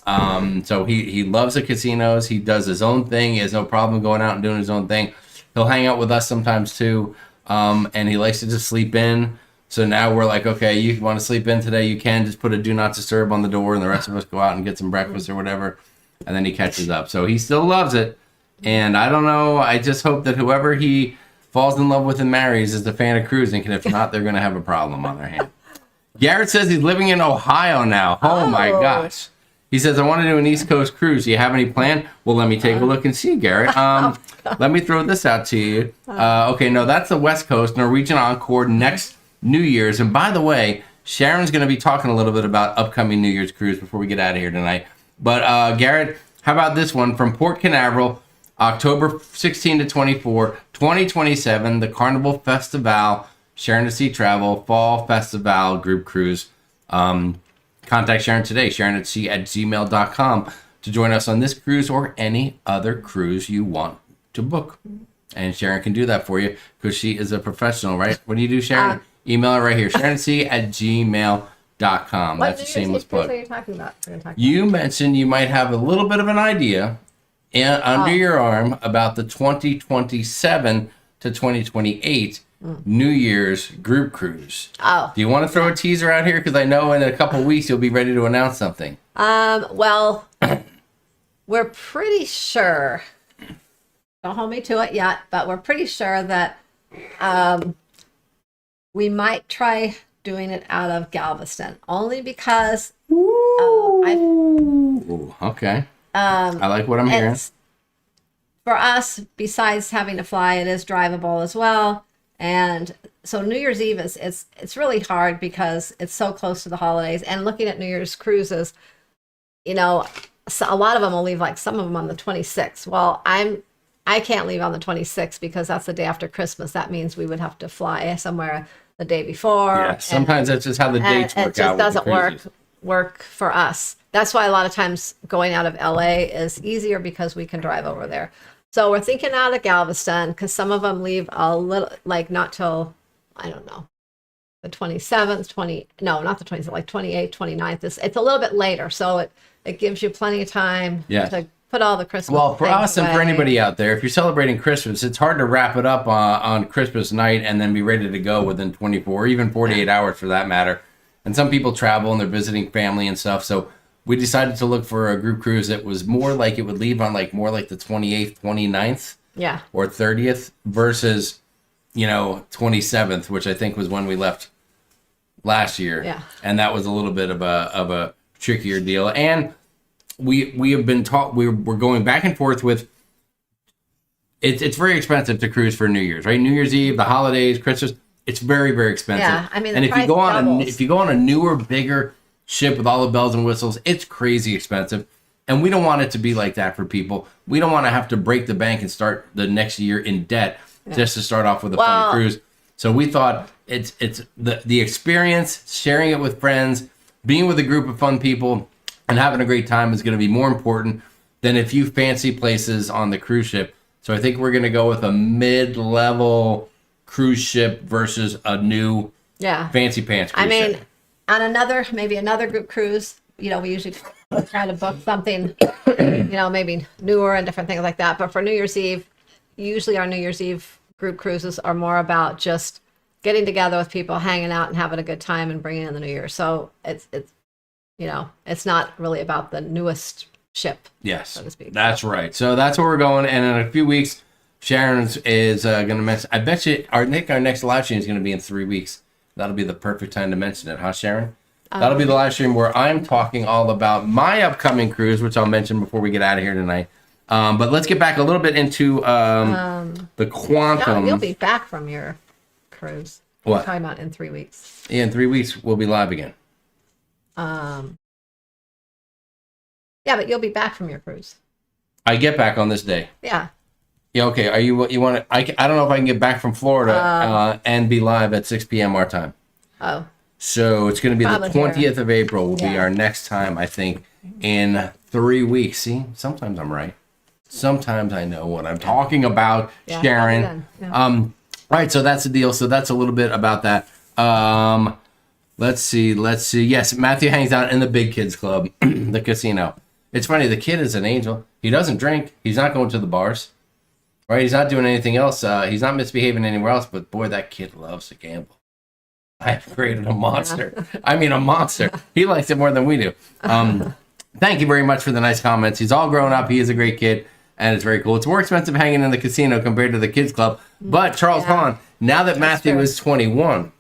Speaker 2: so he loves the casinos. He does his own thing. He has no problem going out and doing his own thing. He'll hang out with us sometimes too, and he likes to just sleep in. So now we're like, okay, you want to sleep in today, you can. Just put a do not disturb on the door, and the rest of us go out and get some breakfast or whatever, and then he catches up. So he still loves it. And I don't know, I just hope that whoever he falls in love with and marries is a fan of cruising, and if not, they're going to have a problem on their hand. Garrett says he's living in Ohio now. Oh my gosh. He says, I want to do an East Coast cruise. Do you have any plan? Well, let me take a look and see, Garrett. Let me throw this out to you. Okay, no, that's the West Coast, Norwegian Encore next New Year's. And by the way, Sharon's going to be talking a little bit about upcoming New Year's cruise before we get out of here tonight. But Garrett, how about this one from Port Canaveral, October 16 to 24, 2027, the Carnival Festival, Sharonatsea Travel, Fall Festival Group Cruise. Contact Sharon today, sharonatsea@gmail.com, to join us on this cruise or any other cruise you want to book. And Sharon can do that for you because she is a professional, right? What do you do, Sharon? Email her right here, sharonatsea@gmail.com. That's a shameless plug.
Speaker 4: What are you talking about?
Speaker 2: You mentioned you might have a little bit of an idea under your arm about the 2027 to 2028 New Year's group cruise.
Speaker 4: Oh.
Speaker 2: Do you want to throw a teaser out here? Because I know in a couple weeks you'll be ready to announce something.
Speaker 4: Well, we're pretty sure, don't hold me to it yet, but we're pretty sure that we might try doing it out of Galveston, only because
Speaker 2: Ooh, okay. I like what I'm hearing.
Speaker 4: For us, besides having to fly, it is drivable as well. And so New Year's Eve it's really hard because it's so close to the holidays. And looking at New Year's cruises, you know, so a lot of them will leave, like some of them on the 26th. Well, I can't leave on the 26th because that's the day after Christmas. That means we would have to fly somewhere the day before.
Speaker 2: Yeah, sometimes that's just how the dates work out.
Speaker 4: It just doesn't work for us. That's why a lot of times going out of LA is easier because we can drive over there. So we're thinking out of Galveston because some of them leave a little, like not till, I don't know, the 27th, not the 27th, like 28th, 29th. It's a little bit later. So it gives you plenty of time to put all the Christmas
Speaker 2: Well, for us
Speaker 4: away.
Speaker 2: and for anybody out there, if you're celebrating Christmas, it's hard to wrap it up on Christmas night and then be ready to go within 24 or even 48 hours for that matter. And some people travel and they're visiting family and stuff. So we decided to look for a group cruise that was more like it would leave on more like the 28th, 29th, or 30th versus, 27th, which I think was when we left last year.
Speaker 4: Yeah.
Speaker 2: And that was a little bit of a trickier deal. And we have been taught, we're going back and forth with, it's very expensive to cruise for New Year's, right? New Year's Eve, the holidays, Christmas, it's very, very expensive.
Speaker 4: Yeah, I mean,
Speaker 2: and if you go on a newer, bigger ship with all the bells and whistles, it's crazy expensive. And we don't want it to be like that for people. We don't want to have to break the bank and start the next year in debt just to start off with a fun cruise. So we thought it's the experience, sharing it with friends, being with a group of fun people, and having a great time is going to be more important than a few fancy places on the cruise ship. So I think we're going to go with a mid-level cruise ship versus a new fancy pants cruise ship.
Speaker 4: On maybe another group cruise, we usually try to book something, maybe newer and different things like that. But for New Year's Eve, usually our New Year's Eve group cruises are more about just getting together with people, hanging out and having a good time and bringing in the new year. So it's not really about the newest ship.
Speaker 2: Yes,
Speaker 4: so to speak.
Speaker 2: That's right. So that's where we're going. And in a few weeks, Sharon is going to mention, I bet you, our next live stream is going to be in 3 weeks. That'll be the perfect time to mention it, huh, Sharon? That'll be the live stream where I'm talking all about my upcoming cruise, which I'll mention before we get out of here tonight. But let's get back a little bit into the quantum.
Speaker 4: No, you'll be back from your cruise.
Speaker 2: What?
Speaker 4: We're talking about in 3 weeks.
Speaker 2: Yeah, in 3 weeks, we'll be live again.
Speaker 4: Yeah, but you'll be back from your cruise.
Speaker 2: I get back on this day.
Speaker 4: Yeah.
Speaker 2: Yeah, okay. Are you want to? I don't know if I can get back from Florida and be live at 6 p.m. our time.
Speaker 4: Oh.
Speaker 2: So it's going to be the 20th of April will be our next time, I think, in 3 weeks. See, sometimes I'm right. Sometimes I know what I'm talking about, Sharon. All right, so that's the deal. So that's a little bit about that. Let's see. Yes, Matthew hangs out in the Big Kids Club, the casino. It's funny. The kid is an angel. He doesn't drink. He's not going to the bars. Right? He's not doing anything else. He's not misbehaving anywhere else. But boy, that kid loves to gamble. I've created a monster. I mean, a monster. He likes it more than we do. Thank you very much for the nice comments. He's all grown up. He is a great kid. And it's very cool. It's more expensive hanging in the casino compared to the kids club. But Charles Hahn, now that Matthew is 21,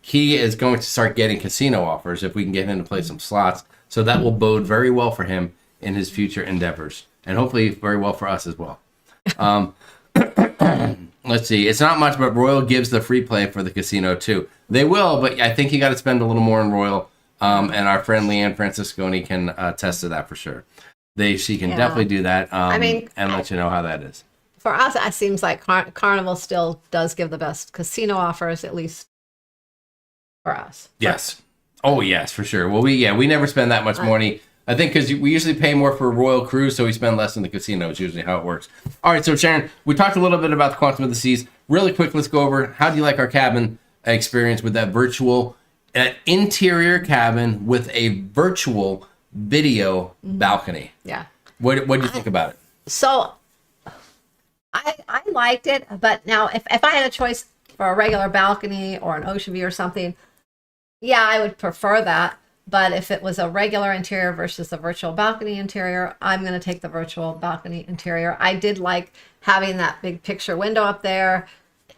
Speaker 2: he is going to start getting casino offers if we can get him to play some slots. So that will bode very well for him in his future endeavors, and hopefully very well for us as well. Let's see. It's not much, but Royal gives the free play for the casino too. They will, but I think you got to spend a little more in Royal. And our friend Leanne Francisconi can attest to that for sure. She can definitely do that. And let you know how that is.
Speaker 4: For us, it seems like Carnival still does give the best casino offers, at least for us.
Speaker 2: Yes. Oh, yes, for sure. Well, we never spend that much money. I think because we usually pay more for a Royal Cruise, so we spend less in the casino. It's usually how it works. All right, so Sharon, we talked a little bit about the Quantum of the Seas. Really quick, let's go over how do you like our cabin experience with that virtual interior cabin with a virtual video balcony.
Speaker 4: Yeah.
Speaker 2: What do you think about it?
Speaker 4: So I liked it, but now if I had a choice for a regular balcony or an ocean view or something, yeah, I would prefer that. But if it was a regular interior versus a virtual balcony interior, I'm going to take the virtual balcony interior. I did like having that big picture window up there.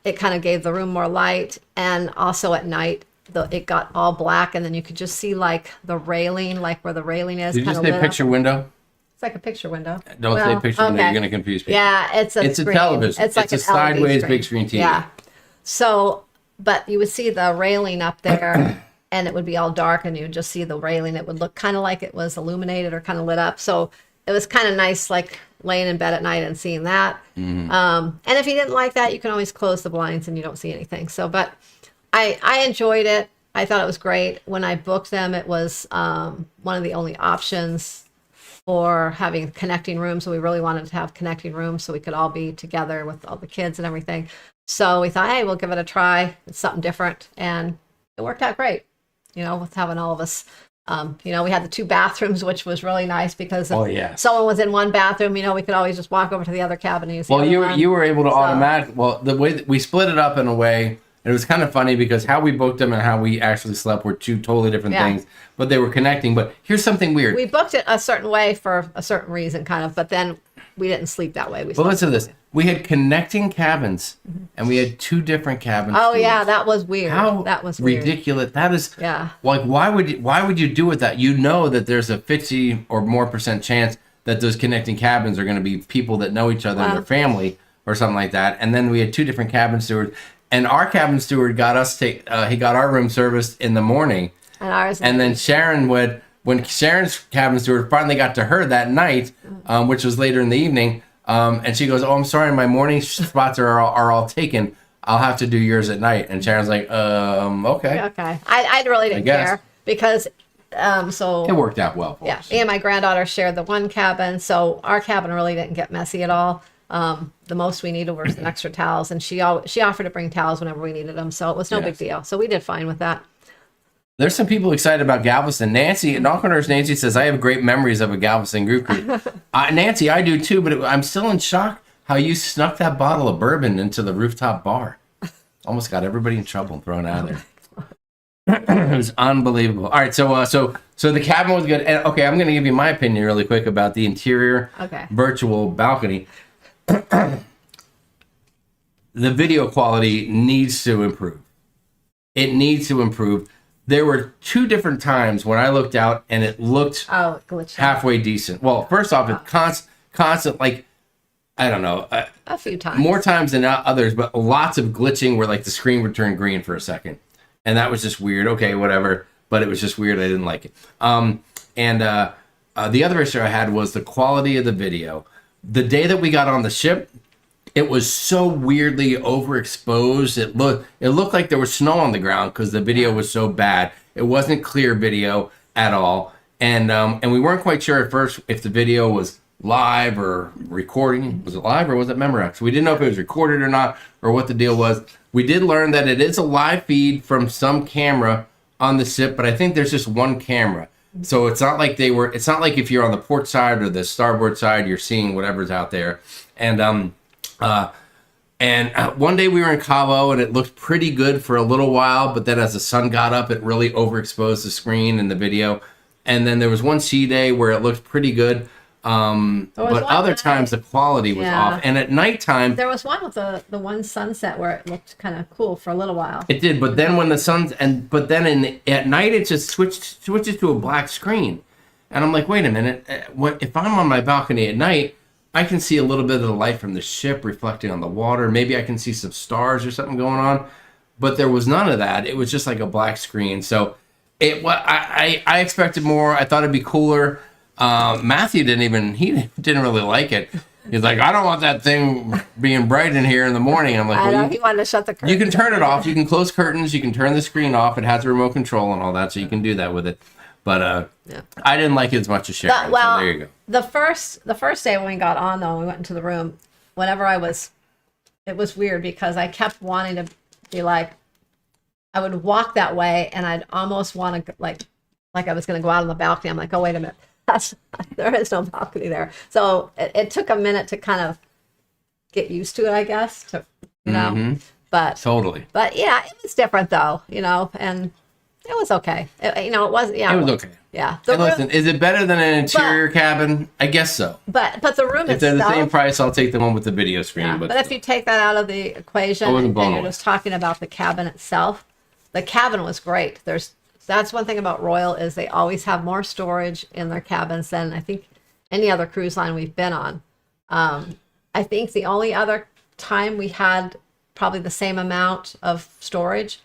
Speaker 4: It kind of gave the room more light, and also at night, it got all black, and then you could just see like the railing, like where the railing is.
Speaker 2: Did you say picture window?
Speaker 4: It's like a picture window.
Speaker 2: Don't say picture window. You're going to confuse people.
Speaker 4: Yeah, it's a
Speaker 2: television.
Speaker 4: It's like
Speaker 2: a sideways big screen TV.
Speaker 4: Yeah. So, but you would see the railing up there, and it would be all dark, and you would just see the railing. It would look kind of like it was illuminated or kind of lit up. So it was kind of nice, like laying in bed at night and seeing that. Mm-hmm. And if you didn't like that, you can always close the blinds and you don't see anything. So, but I enjoyed it. I thought it was great. When I booked them, it was one of the only options for having connecting rooms. So we really wanted to have connecting rooms so we could all be together with all the kids and everything. So we thought, hey, we'll give it a try. It's something different. And it worked out great, with having all of us. We had the 2 bathrooms, which was really nice because if someone was in one bathroom, we could always just walk over to the other cabin and use the other one.
Speaker 2: You were able to automatically, the way that we split it up in a way, it was kind of funny because how we booked them and how we actually slept were 2 totally different things, but they were connecting. But here's something weird.
Speaker 4: We booked it a certain way for a certain reason, kind of, but then we didn't sleep that way.
Speaker 2: Well, listen to this. We had connecting cabins, and we had 2 different cabins.
Speaker 4: Oh, yeah, that was weird.
Speaker 2: That was ridiculous. That is, like, why would you do it that? You know that there's a 50 or more % chance that those connecting cabins are going to be people that know each other and their family or something like that. And then we had 2 different cabin stewards. And our cabin steward got us he got our room serviced in the morning. And ours. And then Sharon when Sharon's cabin steward finally got to her that night, which was later in the evening, and she goes, "Oh, I'm sorry, my morning spots are all taken. I'll have to do yours at night." And Sharon's like, okay.
Speaker 4: Okay. I really didn't care because so
Speaker 2: it worked out well for us.
Speaker 4: Me and my granddaughter shared the one cabin, so our cabin really didn't get messy at all. The most we needed was some extra towels, and she offered to bring towels whenever we needed them, so it was no big deal. So we did fine with that.
Speaker 2: There's some people excited about Galveston. Nancy says, "I have great memories of a Galveston group cruise." Nancy, I do too, but I'm still in shock how you snuck that bottle of bourbon into the rooftop bar. Almost got everybody in trouble and thrown out of there. It was unbelievable. All right, so the cabin was good. And, okay, I'm going to give you my opinion really quick about the interior virtual balcony. The video quality needs to improve. It needs to improve. There were 2 different times when I looked out and it looked halfway decent. Well, first off, it constant, like, I don't know.
Speaker 4: A few times. More
Speaker 2: times than others, but lots of glitching where like the screen would turn green for a second. And that was just weird. Okay, whatever. But it was just weird. I didn't like it. The other issue I had was the quality of the video. The day that we got on the ship, it was so weirdly overexposed. It looked like there was snow on the ground because the video was so bad. It wasn't clear video at all, and we weren't quite sure at first if the video was live or recording. Was it live or was it Memorex? We didn't know if it was recorded or not, or what the deal was. We did learn that it is a live feed from some camera on the ship, but I think there's just one camera. So it's not like it's not like if you're on the port side or the starboard side, you're seeing whatever's out there. And one day we were in Cabo and it looked pretty good for a little while, but then as the sun got up, it really overexposed the screen and the video. And then there was one sea day where it looked pretty good. But other times the quality was off. And at nighttime,
Speaker 4: there was one with the one sunset where it looked kind of cool for a little while.
Speaker 2: It did, but then when the sun's at night it just switches to a black screen. And I'm like, wait a minute, what if I'm on my balcony at night, I can see a little bit of the light from the ship reflecting on the water. Maybe I can see some stars or something going on. But there was none of that. It was just like a black screen. So I expected more. I thought it'd be cooler. Matthew he didn't really like it. He's like, I don't want that thing being bright in here in the morning. I'm like,
Speaker 4: I know, he wanted to shut the curtain.
Speaker 2: You can turn it off. You can close curtains. You can turn the screen off. It has a remote control and all that, so you can do that with it. But I didn't like it as much as Sharon.
Speaker 4: Well,
Speaker 2: so there you go.
Speaker 4: The first day when we got on, though, we went into the room. It was weird because I kept wanting to be like, I would walk that way, and I'd almost want to like I was going to go out on the balcony. I'm like, oh, wait a minute. There is no balcony there. So it took a minute to kind of get used to it, I guess, but
Speaker 2: totally.
Speaker 4: But yeah, it was different though, and it was okay. It was okay. Yeah.
Speaker 2: And listen, is it better than an interior cabin? I guess so.
Speaker 4: But the room
Speaker 2: if they're the same price, I'll take the one with the video screen.
Speaker 4: Yeah, but if you take that out of the equation and you're just talking about the cabin itself, the cabin was great. That's one thing about Royal is they always have more storage in their cabins than I think any other cruise line we've been on. I think the only other time we had probably the same amount of storage,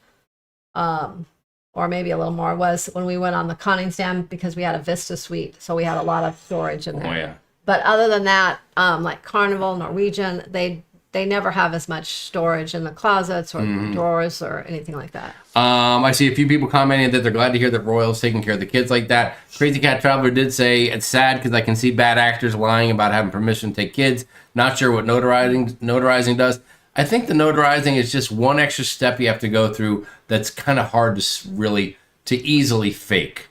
Speaker 4: or maybe a little more, was when we went on the Koningsdam because we had a Vista suite, so we had a lot of storage in there. Oh yeah. But other than that, like Carnival, Norwegian, they never have as much storage in the closets or drawers or anything like that.
Speaker 2: I see a few people commenting that they're glad to hear that Royal's taking care of the kids like that. Crazy Cat Traveler did say, it's sad because I can see bad actors lying about having permission to take kids. Not sure what notarizing does. I think the notarizing is just one extra step you have to go through that's kind of hard to easily fake.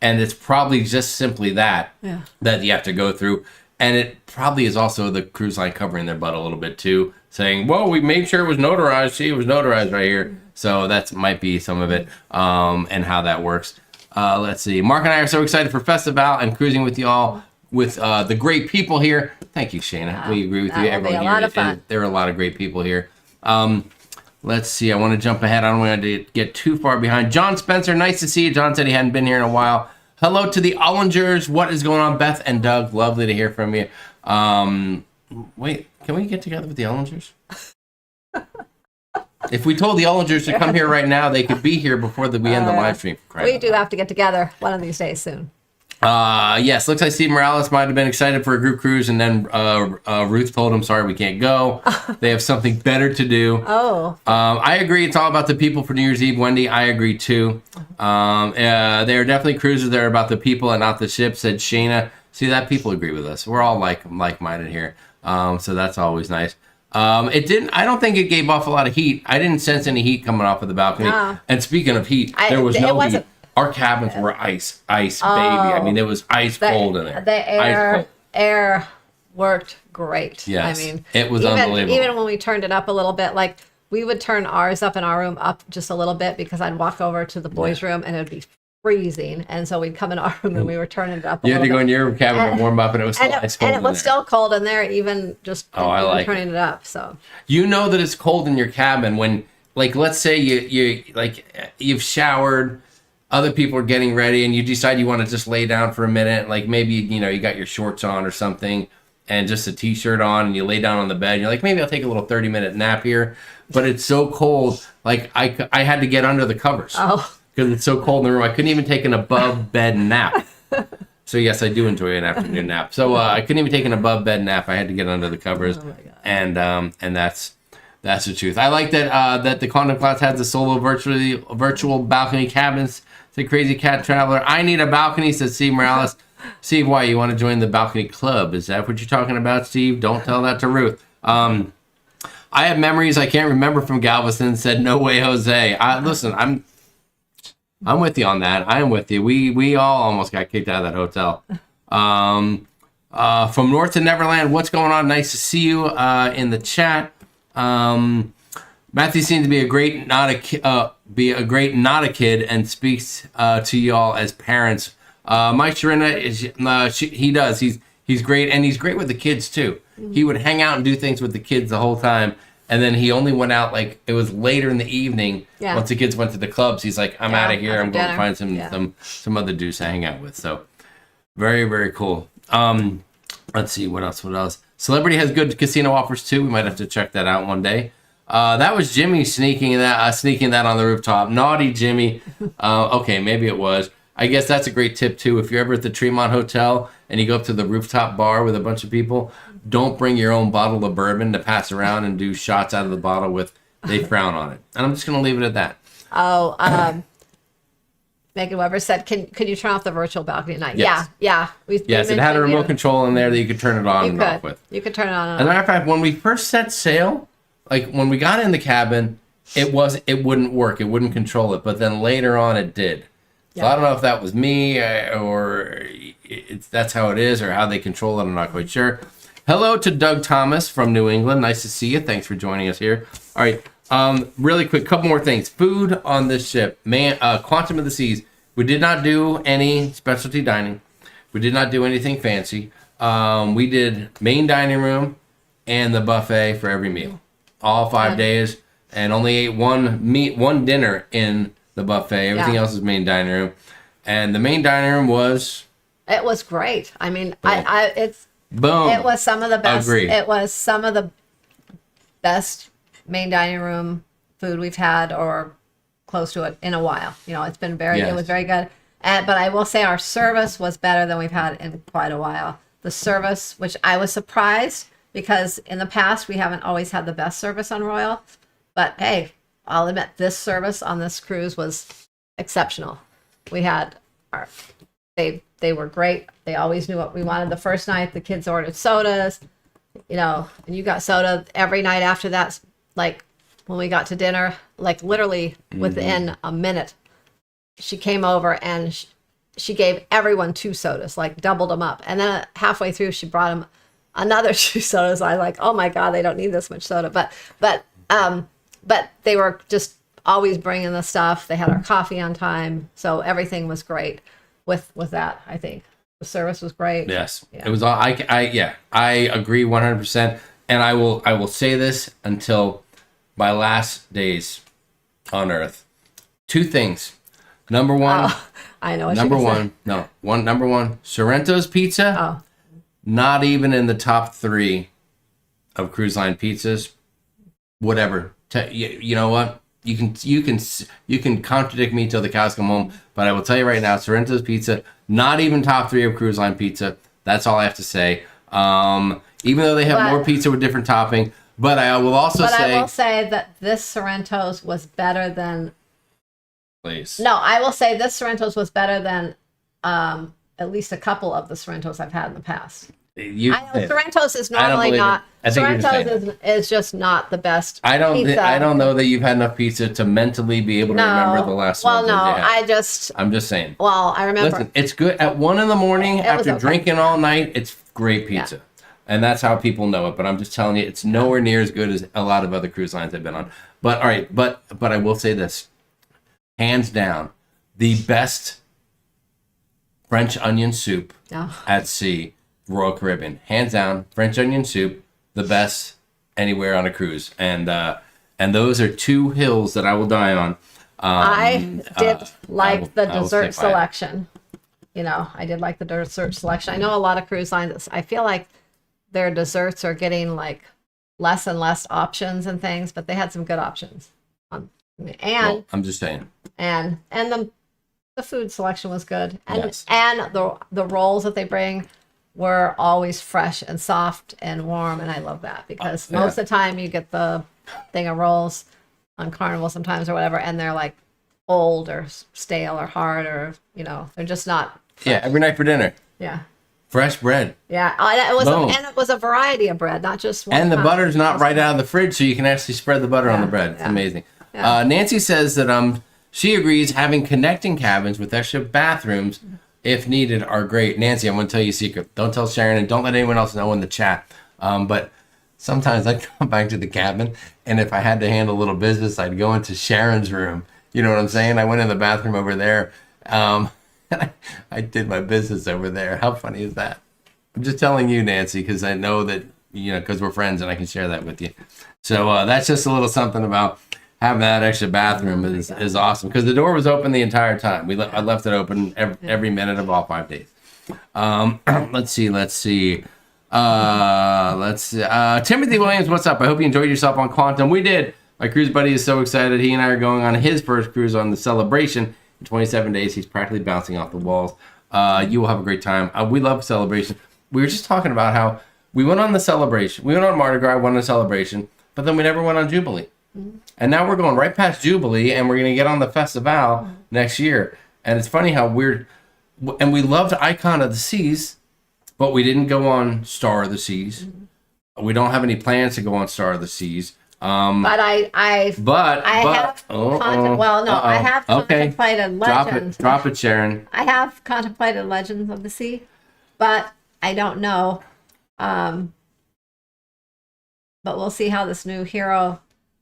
Speaker 2: And it's probably just simply that you have to go through. And it probably is also the cruise line covering their butt a little bit too, saying, well, we made sure it was notarized. See, it was notarized right here. So that might be some of it and how that works. Let's see. Mark and I are so excited for Festival and cruising with y'all with the great people here. Thank you, Shana. We agree with you. Everyone here. Lot of fun. There are a lot of great people here. Let's see. I want to jump ahead. I don't want to get too far behind. John Spencer, nice to see you. John said he hadn't been here in a while. Hello to the Ollingers. What is going on, Beth and Doug? Lovely to hear from you. Wait, can we get together with the Ollingers? If we told the Ollingers to come here right now, they could be here before we end the live stream.
Speaker 4: We do have to get together one of these days soon.
Speaker 2: Yes, looks like Steve Morales might have been excited for a group cruise, and then Ruth told him, sorry, we can't go. They have something better to do.
Speaker 4: Oh.
Speaker 2: I agree. It's all about the people for New Year's Eve, Wendy. I agree, too. They are definitely cruises that are about the people and not the ship, said Shana. See, that people agree with us. We're all like-minded here. So that's always nice. I don't think it gave off a lot of heat. I didn't sense any heat coming off of the balcony. No. And speaking of heat, there was no heat. Our cabins were ice, baby. I mean, it was ice cold in there.
Speaker 4: The air worked great.
Speaker 2: Yes,
Speaker 4: I mean,
Speaker 2: it was unbelievable.
Speaker 4: Even when we turned it up a little bit, like we would turn ours up in our room up just a little bit because I'd walk over to the boys' room and it would be freezing, and so we'd come in our room and we were turning it up. You had to
Speaker 2: go in your cabin and warm up, and it was still ice cold.
Speaker 4: And it was still cold in there, even just turning it up. So
Speaker 2: you know that it's cold in your cabin when, like, let's say you've showered. Other people are getting ready and you decide you want to just lay down for a minute. Like maybe, you got your shorts on or something and just a t-shirt on and you lay down on the bed. And you're like, maybe I'll take a little 30-minute nap here. But it's so cold. Like I had to get under the covers because it's so cold in the room. I couldn't even take an above bed nap. So yes, I do enjoy an afternoon nap. So I couldn't even take an above bed nap. I had to get under the covers. And that's the truth. I like that the Quantum Class has the solo virtual balcony cabins. The Crazy Cat Traveler. I need a balcony, says Steve Morales. Steve, why? You want to join the balcony club? Is that what you're talking about, Steve? Don't tell that to Ruth. I have memories I can't remember from Galveston, said no way, Jose. Listen, I'm with you on that. I am with you. We all almost got kicked out of that hotel. From North to Neverland, what's going on? Nice to see you in the chat. Matthew seems to be a great not a kid and speaks to y'all as parents. Mike Sharina he does. He's great, and he's great with the kids too. Mm-hmm. He would hang out and do things with the kids the whole time, and then he only went out like it was later in the evening. Yeah. Once the kids went to the clubs, he's like, I'm out of here. I'm going to find some other dudes to hang out with. So Very, very cool. Let's see what else. Celebrity has good casino offers too. We might have to check that out one day. That was Jimmy sneaking that on the rooftop. Naughty Jimmy. Okay, maybe it was. I guess that's a great tip too. If you're ever at the Tremont Hotel and you go up to the rooftop bar with a bunch of people, don't bring your own bottle of bourbon to pass around and do shots out of the bottle with. They frown on it. And I'm just going to leave it at that.
Speaker 4: Oh, Megan Weber said, "Could you turn off the virtual balcony at night?"
Speaker 2: Yes.
Speaker 4: Yeah.
Speaker 2: Yes, it had a remote control in there that you could turn it on and off with.
Speaker 4: You could turn it on and
Speaker 2: As a
Speaker 4: off.
Speaker 2: matter of fact, when we first set sail, like when we got in the cabin, it wouldn't work. It wouldn't control it. But then later on, it did. So
Speaker 4: Yeah.
Speaker 2: I don't know if that was me or that's how it is or how they control it. I'm not quite sure. Hello to Doug Thomas from New England. Nice to see you. Thanks for joining us here. All right. Really quick, couple more things. Food on this ship, Quantum of the Seas. We did not do any specialty dining. We did not do anything fancy. We did main dining room and the buffet for every meal, all 5 days, and only ate one dinner in the buffet. Everything else is main dining room, and the main dining room was.
Speaker 4: It was great. I mean,
Speaker 2: Boom.
Speaker 4: It was some of the best.
Speaker 2: Agreed.
Speaker 4: It was some of the best main dining room food we've had or close to it in a while. You know, it's been it was very good. But I will say our service was better than we've had in quite a while. The service, which I was surprised because in the past we haven't always had the best service on Royal. But hey, I'll admit this service on this cruise was exceptional. We had they were great. They always knew what we wanted. The first night the kids ordered sodas, you know, and you got soda every night after that. Like when we got to dinner, like literally within a minute, she came over and she gave everyone 2 sodas, like doubled them up. And then halfway through, she brought them another 2 sodas. I like, oh my God, they don't need this much soda. But they were just always bringing the stuff. They had our coffee on time, so everything was great. With that, I think the service was great.
Speaker 2: Yes, it was all. I agree 100%, and I will say this until my last days on Earth. 2 things. Number one,
Speaker 4: I know. What
Speaker 2: number one, no, one. Number one, Sorrento's pizza. Not even in the top 3 of cruise line pizzas. Whatever. You know what? You can contradict me till the cows come home, but I will tell you right now, Sorrento's pizza, not even top 3 of cruise line pizza. That's all I have to say. Even though they have more pizza with different topping, but I will also say.
Speaker 4: I will say that this Sorrento's was better than.
Speaker 2: Please.
Speaker 4: No, I will say this Sorrento's was better than at least a couple of the Sorrento's I've had in the past. I know Sorrento's is normally not. Sorrento's is just not the best.
Speaker 2: I don't know that you've had enough pizza to mentally be able to remember the last.
Speaker 4: Well, no, I'm just saying. Well, I remember.
Speaker 2: Listen, it's good at 1 a.m. after drinking all night. It's great pizza, and that's how people know it. But I'm just telling you, it's nowhere near as good as a lot of other cruise lines I've been on. But all right, but I will say this, hands down, the best French onion soup at sea. Royal Caribbean, hands down, French onion soup, the best anywhere on a cruise, and those are 2 hills that I will die on.
Speaker 4: I did like the dessert selection. You know, I did like the dessert selection. I know a lot of cruise lines. I feel like their desserts are getting like less and less options and things, but they had some good options. And
Speaker 2: I'm just saying.
Speaker 4: And the food selection was good, and the rolls that they bring were always fresh and soft and warm, and I love that because most of the time you get the thing of rolls on Carnival sometimes or whatever, and they're like old or stale or hard or, you know, they're just not fresh.
Speaker 2: Yeah, every night for dinner.
Speaker 4: Yeah.
Speaker 2: Fresh bread.
Speaker 4: Yeah, it was a variety of bread, not just one.
Speaker 2: And the butter's not right out of the fridge, so you can actually spread the butter on the bread. It's amazing. Yeah. Nancy says that she agrees having connecting cabins with extra bathrooms if needed are great. Nancy, I'm going to tell you a secret. Don't tell Sharon and don't let anyone else know in the chat. But sometimes I'd come back to the cabin, and if I had to handle a little business, I'd go into Sharon's room. You know what I'm saying? I went in the bathroom over there. And I did my business over there. How funny is that? I'm just telling you, Nancy, because I know that, you know, because we're friends and I can share that with you. So that's just a little something about having that extra bathroom is awesome because the door was open the entire time. I left it open every minute of all 5 days. Let's see. Timothy Williams, what's up? I hope you enjoyed yourself on Quantum. We did. My cruise buddy is so excited. He and I are going on his first cruise on the Celebration. In 27 days, he's practically bouncing off the walls. You will have a great time. We love Celebration. We were just talking about how we went on the Celebration. We went on Mardi Gras, went on the Celebration, but then we never went on Jubilee. And now we're going right past Jubilee, and we're going to get on the Festival next year. And it's funny how weird. And we loved Icon of the Seas, but we didn't go on Star of the Seas. We don't have any plans to go on Star of the Seas.
Speaker 4: But I have contemplated Legends.
Speaker 2: Drop it, Sharon.
Speaker 4: I have contemplated Legends of the Sea, but I don't know. But we'll see how this new hero.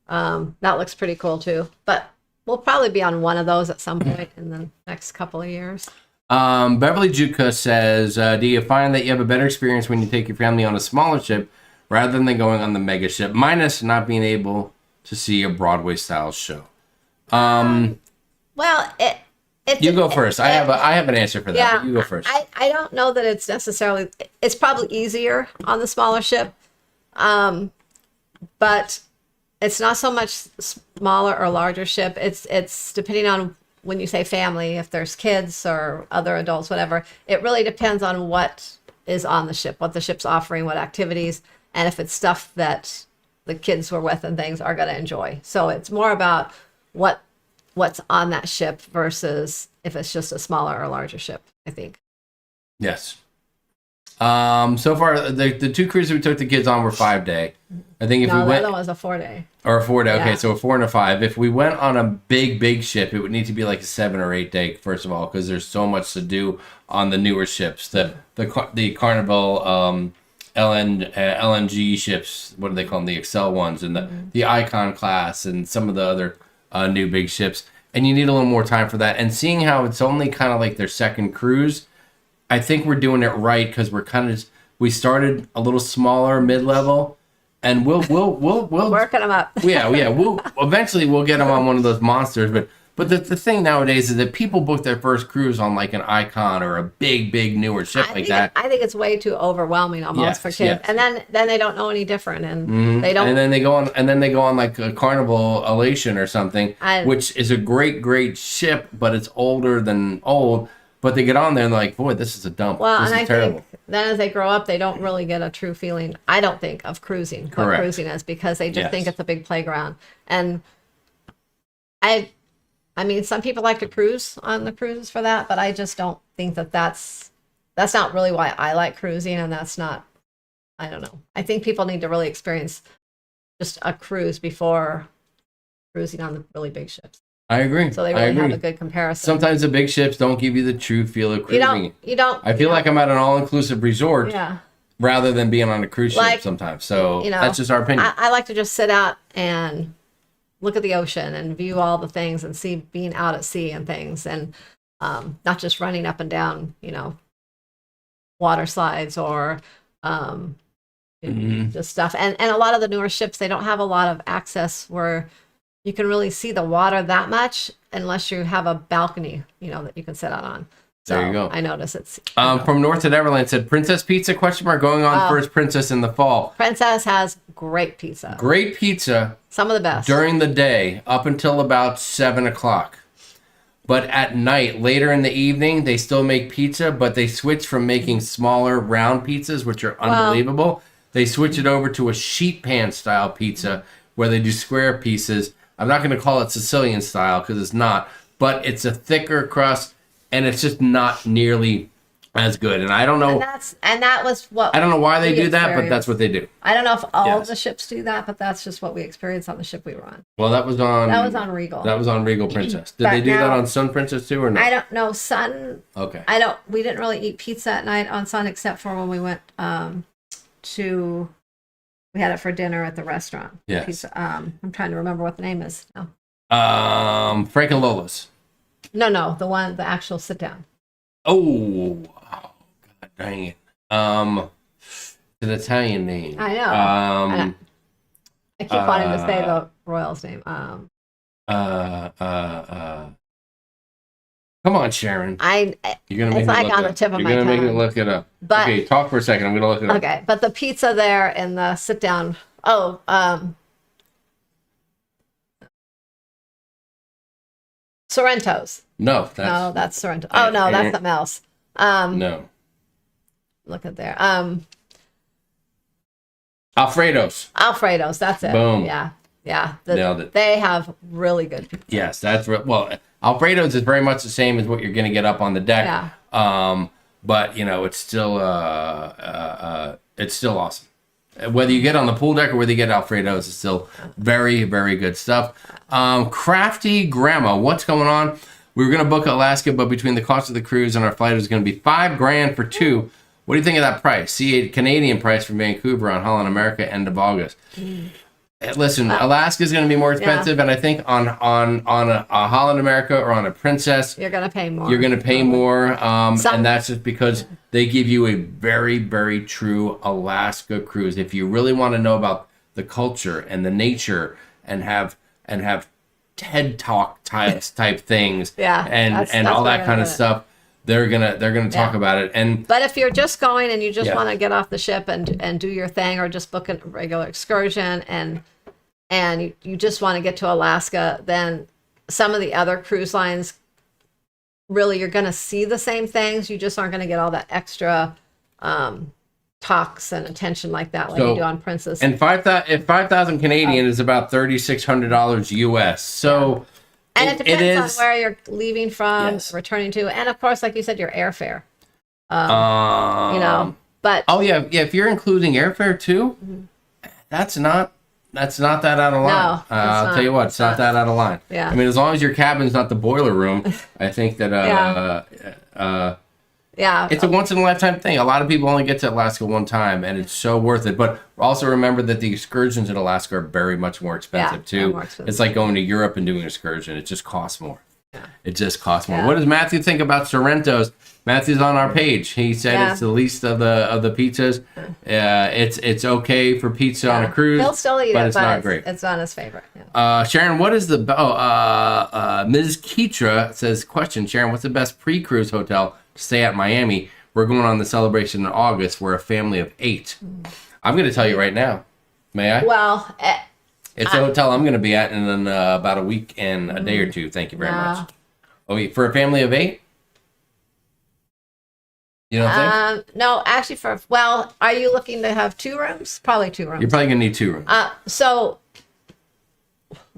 Speaker 4: That looks pretty cool too. But we'll probably be on one of those at some point in the next couple of years.
Speaker 2: Beverly Juka says, do you find that you have a better experience when you take your family on a smaller ship rather than going on the mega ship, minus not being able to see a Broadway style show?
Speaker 4: Well,
Speaker 2: you go first. I have an answer for that.
Speaker 4: Yeah,
Speaker 2: but you go first.
Speaker 4: I don't know that it's necessarily. It's probably easier on the smaller ship, but it's not so much smaller or larger ship. It's depending on when you say family, if there's kids or other adults, whatever. It really depends on what is on the ship, what the ship's offering, what activities, and if it's stuff that the kids we're with and things are going to enjoy. So it's more about what's on that ship versus if it's just a smaller or larger ship, I think.
Speaker 2: Yes. So far, the two cruises we took the kids on were 5-day. I think if we went,
Speaker 4: the other one was a 4-day.
Speaker 2: Or a 4-day. Okay,
Speaker 4: Yeah.
Speaker 2: so a 4 and a 5. If we went on a big ship, it would need to be like a 7 or 8-day. First of all, because there's so much to do on the newer ships. The Carnival LNG ships. What do they call them? The Excel ones, and the Icon class, and some of the other new big ships. And you need a little more time for that. And seeing how it's only kind of like their second cruise, I think we're doing it right because we started a little smaller, mid-level, and we'll
Speaker 4: Working them up.
Speaker 2: yeah. We'll eventually get them on one of those monsters. But the thing nowadays is that people book their first cruise on like an Icon or a big newer ship like that.
Speaker 4: I think it's way too overwhelming almost for kids,
Speaker 2: yes.
Speaker 4: and then they don't know any different, and they don't.
Speaker 2: And then they go on like a Carnival Elation or something, which is a great ship, but it's older than old. But they get on there and they're like, boy, this is a dump.
Speaker 4: Well,
Speaker 2: this
Speaker 4: and
Speaker 2: is
Speaker 4: I
Speaker 2: terrible.
Speaker 4: think then as they grow up, they don't really get a true feeling, I don't think, of cruising.
Speaker 2: Correct.
Speaker 4: What cruising is, because they just think it's a big playground. And I mean, some people like to cruise on the cruises for that, but I just don't think that's not really why I like cruising, and that's not, I don't know. I think people need to really experience just a cruise before cruising on the really big ships.
Speaker 2: I agree.
Speaker 4: So they really have a good comparison.
Speaker 2: Sometimes the big ships don't give you the true feel of cruising.
Speaker 4: You don't.
Speaker 2: I feel like I'm at an all-inclusive resort rather than being on a cruise ship sometimes. So that's just our opinion.
Speaker 4: I like to just sit out and look at the ocean and view all the things and see being out at sea and things, and not just running up and down, water slides or just stuff. And a lot of the newer ships, they don't have a lot of access where you can really see the water that much unless you have a balcony, that you can sit out on. So
Speaker 2: there you go.
Speaker 4: I notice it's
Speaker 2: from North to Neverland said Princess Pizza ? Going on First Princess in the fall.
Speaker 4: Princess has great pizza.
Speaker 2: Great pizza.
Speaker 4: Some of the best
Speaker 2: during the day up until about 7:00. But at night, later in the evening, they still make pizza, but they switch from making smaller round pizzas, which are unbelievable. They switch it over to a sheet pan style pizza where they do square pieces. I'm not going to call it Sicilian style because it's not, but it's a thicker crust and it's just not nearly as good. And I don't know.
Speaker 4: And that was what
Speaker 2: I don't know why they do that, but that's what they do.
Speaker 4: I don't know if all of the ships do that, but that's just what we experienced on the ship we were on.
Speaker 2: Well, that was on
Speaker 4: Regal.
Speaker 2: That was on Regal Princess. Did they do that on Sun Princess too, or no?
Speaker 4: I don't know. Sun.
Speaker 2: Okay.
Speaker 4: We didn't really eat pizza at night on Sun except for when we went we had it for dinner at the restaurant.
Speaker 2: Yes.
Speaker 4: Pizza. I'm trying to remember what the name is now.
Speaker 2: Frank and Lola's.
Speaker 4: No, the actual sit down.
Speaker 2: Oh, God dang it. It's an Italian name.
Speaker 4: I know. I keep wanting to say the royal's name.
Speaker 2: Come on, Sharon. You're gonna make
Speaker 4: it's
Speaker 2: me
Speaker 4: like
Speaker 2: look
Speaker 4: on
Speaker 2: it
Speaker 4: the
Speaker 2: up.
Speaker 4: tip of
Speaker 2: You're
Speaker 4: my
Speaker 2: gonna make me
Speaker 4: tongue.
Speaker 2: look it up.
Speaker 4: But
Speaker 2: okay, talk for a second. I'm gonna look it up.
Speaker 4: Okay, but the pizza there and the sit down. Oh, Sorrento's.
Speaker 2: No,
Speaker 4: that's Sorrento. Oh no, that's something else.
Speaker 2: No.
Speaker 4: Look at there.
Speaker 2: Alfredo's.
Speaker 4: Alfredo's. That's it.
Speaker 2: Boom.
Speaker 4: Yeah.
Speaker 2: Nailed it.
Speaker 4: They have really good pizza.
Speaker 2: Yes, well. Alfredo's is very much the same as what you're gonna get up on the deck.
Speaker 4: Yeah.
Speaker 2: But it's still awesome. Whether you get on the pool deck or whether you get Alfredo's, it's still very, very good stuff. Crafty Grandma, what's going on? We were going to book Alaska, but between the cost of the cruise and our flight, it was going to be $5,000 for two. What do you think of that price? See a Canadian price for Vancouver on Holland America, end of August. Listen, Alaska is going to be more expensive, and I think on a Holland America or on a Princess,
Speaker 4: you're going to pay more.
Speaker 2: You're going to pay more, and that's just because they give you a very, very true Alaska cruise. If you really want to know about the culture and the nature, and have TED Talk type things, and all that kind of stuff, they're gonna talk about it.
Speaker 4: But if you're just going and you just want to get off the ship and do your thing, or just book a regular excursion and you just want to get to Alaska, then some of the other cruise lines, really, you're going to see the same things. You just aren't going to get all that extra talks and attention like that like you do on Princess.
Speaker 2: And 5,000 Canadian is about $3,600 US. So
Speaker 4: and it depends on where you're leaving from, returning to, and of course, like you said, your airfare. But
Speaker 2: if you're including airfare too, that's not that out of line.
Speaker 4: No,
Speaker 2: I'll tell you what, it's not that out of line.
Speaker 4: Yeah.
Speaker 2: I mean, as long as your cabin's not the boiler room, I think that it's a once in a lifetime thing. A lot of people only get to Alaska one time, and it's so worth it. But also remember that the excursions in Alaska are very much more expensive too.
Speaker 4: More expensive.
Speaker 2: It's like going to Europe and doing an excursion. It just costs more.
Speaker 4: Yeah.
Speaker 2: It just costs more. What does Matthew think about Sorrento's? Matthew's on our page. He said it's the least of the pizzas. It's okay for pizza on a cruise.
Speaker 4: He'll still eat
Speaker 2: but
Speaker 4: it,
Speaker 2: it's not great.
Speaker 4: It's not his favorite. Yeah.
Speaker 2: Sharon, what is the Ms. Keitra says, question, Sharon, what's the best pre-cruise hotel to stay at Miami? We're going on the celebration in August. We're a family of 8. I'm going to tell you right now. May I?
Speaker 4: Well,
Speaker 2: it's a hotel I'm going to be at in about a week and a day or two. Thank you very much. Oh, wait, for a family of 8? You don't think?
Speaker 4: No, actually, are you looking to have 2 rooms? Probably 2 rooms.
Speaker 2: You're probably going to need 2 rooms.
Speaker 4: So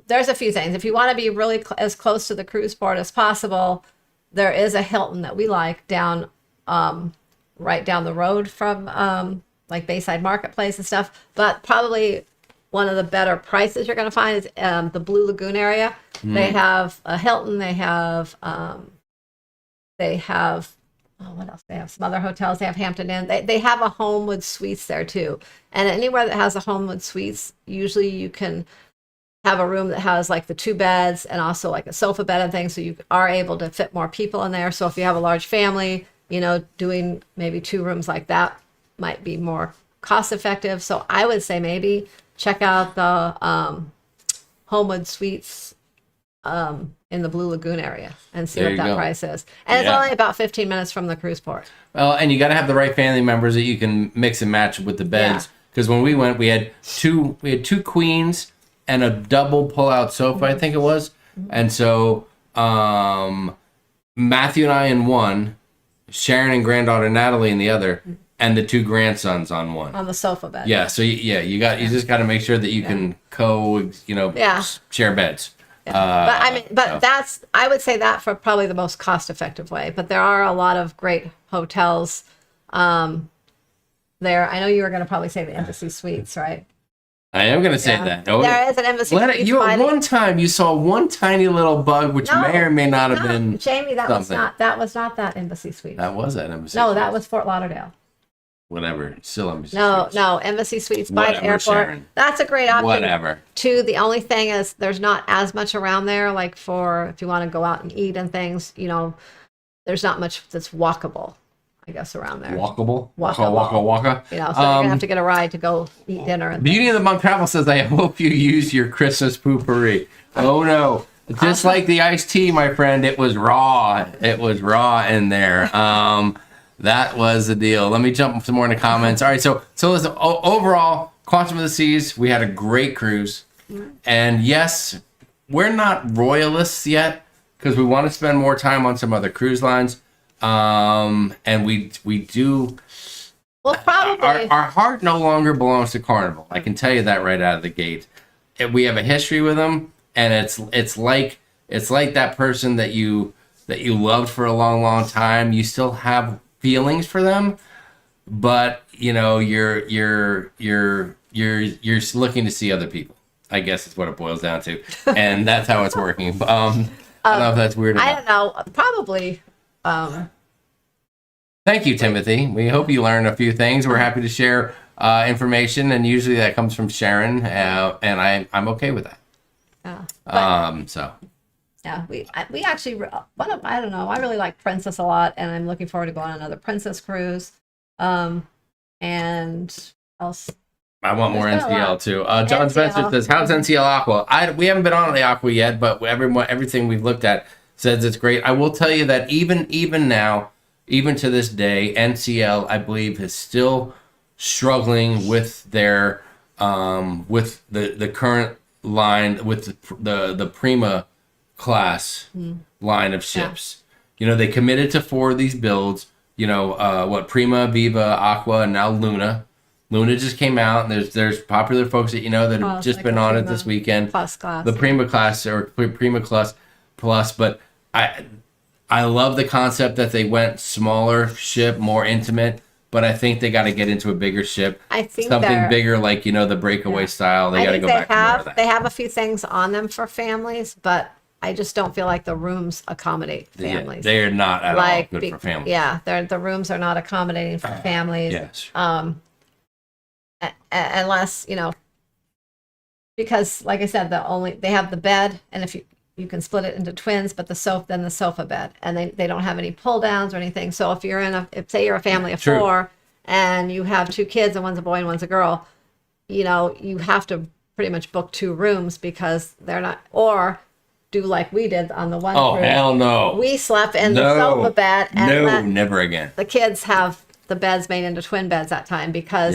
Speaker 4: there's a few things. If you want to be really as close to the cruise port as possible, there is a Hilton that we like down, right down the road from like Bayside Marketplace and stuff. But probably one of the better prices you're going to find is the Blue Lagoon area. They have a Hilton. They have what else? They have some other hotels. They have Hampton Inn. They have a Homewood Suites there too. And anywhere that has a Homewood Suites, usually you can have a room that has like the 2 beds and also like a sofa bed and things. So you are able to fit more people in there. So if you have a large family, doing maybe 2 rooms like that might be more cost effective. So I would say maybe check out the Homewood Suites in the Blue Lagoon area and see what that price is. And it's only about 15 minutes from the cruise port.
Speaker 2: Well, and you got to have the right family members that you can mix and match with the beds. Because when we went, we had two queens and a double pull-out sofa, I think it was. And so Matthew and I in one, Sharon and granddaughter Natalie in the other, and the 2 grandsons on one.
Speaker 4: On the sofa bed.
Speaker 2: Yeah. So you just got to make sure that you can share beds.
Speaker 4: Yeah. I would say that for probably the most cost-effective way. But there are a lot of great hotels there. I know you were going to probably say the Embassy Suites, right?
Speaker 2: I am going to say that. Oh,
Speaker 4: there is an Embassy Suites.
Speaker 2: One time you saw one tiny little bug, which may or may not have been
Speaker 4: Jamie, that
Speaker 2: something.
Speaker 4: was not that Embassy Suites.
Speaker 2: That was that Embassy
Speaker 4: No,
Speaker 2: Suites.
Speaker 4: that was Fort Lauderdale.
Speaker 2: Whatever. Still Embassy
Speaker 4: Suites. No, Embassy Suites by the airport.
Speaker 2: Sharon.
Speaker 4: That's a great option.
Speaker 2: Whatever.
Speaker 4: Too, the only thing is there's not as much around there, like for if you want to go out and eat and things, there's not much that's walkable, I guess, around there.
Speaker 2: Walkable?
Speaker 4: Waka.
Speaker 2: So you're
Speaker 4: going to have to get a ride to go eat dinner. And
Speaker 2: Beauty of the Monk Travel says, I hope you use your Christmas poopery. Oh, no. Just like the iced tea, my friend, it was raw. It was raw in there. That was the deal. Let me jump some more in the comments. All right, so listen. Overall, Quantum of the Seas, we had a great cruise, and yes, we're not royalists yet because we want to spend more time on some other cruise lines, and we do.
Speaker 4: Well, probably
Speaker 2: Our heart no longer belongs to Carnival. I can tell you that right out of the gate. We have a history with them, and it's like that person that you loved for a long time. You still have feelings for them, but you know you're looking to see other people. I guess is what it boils down to, and that's how it's working. I don't know if that's weird.
Speaker 4: I don't know. Probably.
Speaker 2: Thank you, Timothy. We hope you learned a few things. We're happy to share information, and usually that comes from Sharon, and I'm okay with that. So.
Speaker 4: Yeah, we actually I don't know. I really like Princess a lot, and I'm looking forward to going on another Princess cruise. And else.
Speaker 2: I want more NCL too. John Spencer says, "How's NCL Aqua?" We haven't been on the Aqua yet, but everything we've looked at says it's great. I will tell you that even now, even to this day, NCL I believe is still struggling with their with the current line with the Prima class line of ships. You know, they committed to 4 of these builds. You know, Prima, Viva, Aqua, and now Luna. Luna just came out, and there's popular folks that you know that have just been on it this weekend.
Speaker 4: Plus class.
Speaker 2: The Prima class or Prima class plus, but I love the concept that they went smaller ship, more intimate. But I think they got to get into a bigger ship.
Speaker 4: I think
Speaker 2: something bigger, like the breakaway style. They got to go back to more of that.
Speaker 4: They have a few things on them for families, but I just don't feel like the rooms accommodate families.
Speaker 2: Yeah, they are not at all good for families.
Speaker 4: Yeah, the rooms are not accommodating for families.
Speaker 2: Yes.
Speaker 4: Unless because like I said, they have the bed, and if you can split it into twins, but the sofa bed, and they don't have any pull downs or anything. So if you're say you're a family of 4 and you have 2 kids and one's a boy and one's a girl, you have to pretty much book 2 rooms because they're not, or do like we did on the one cruise.
Speaker 2: Hell no.
Speaker 4: We slept in the sofa bed and
Speaker 2: never again.
Speaker 4: The kids have the beds made into twin beds that time because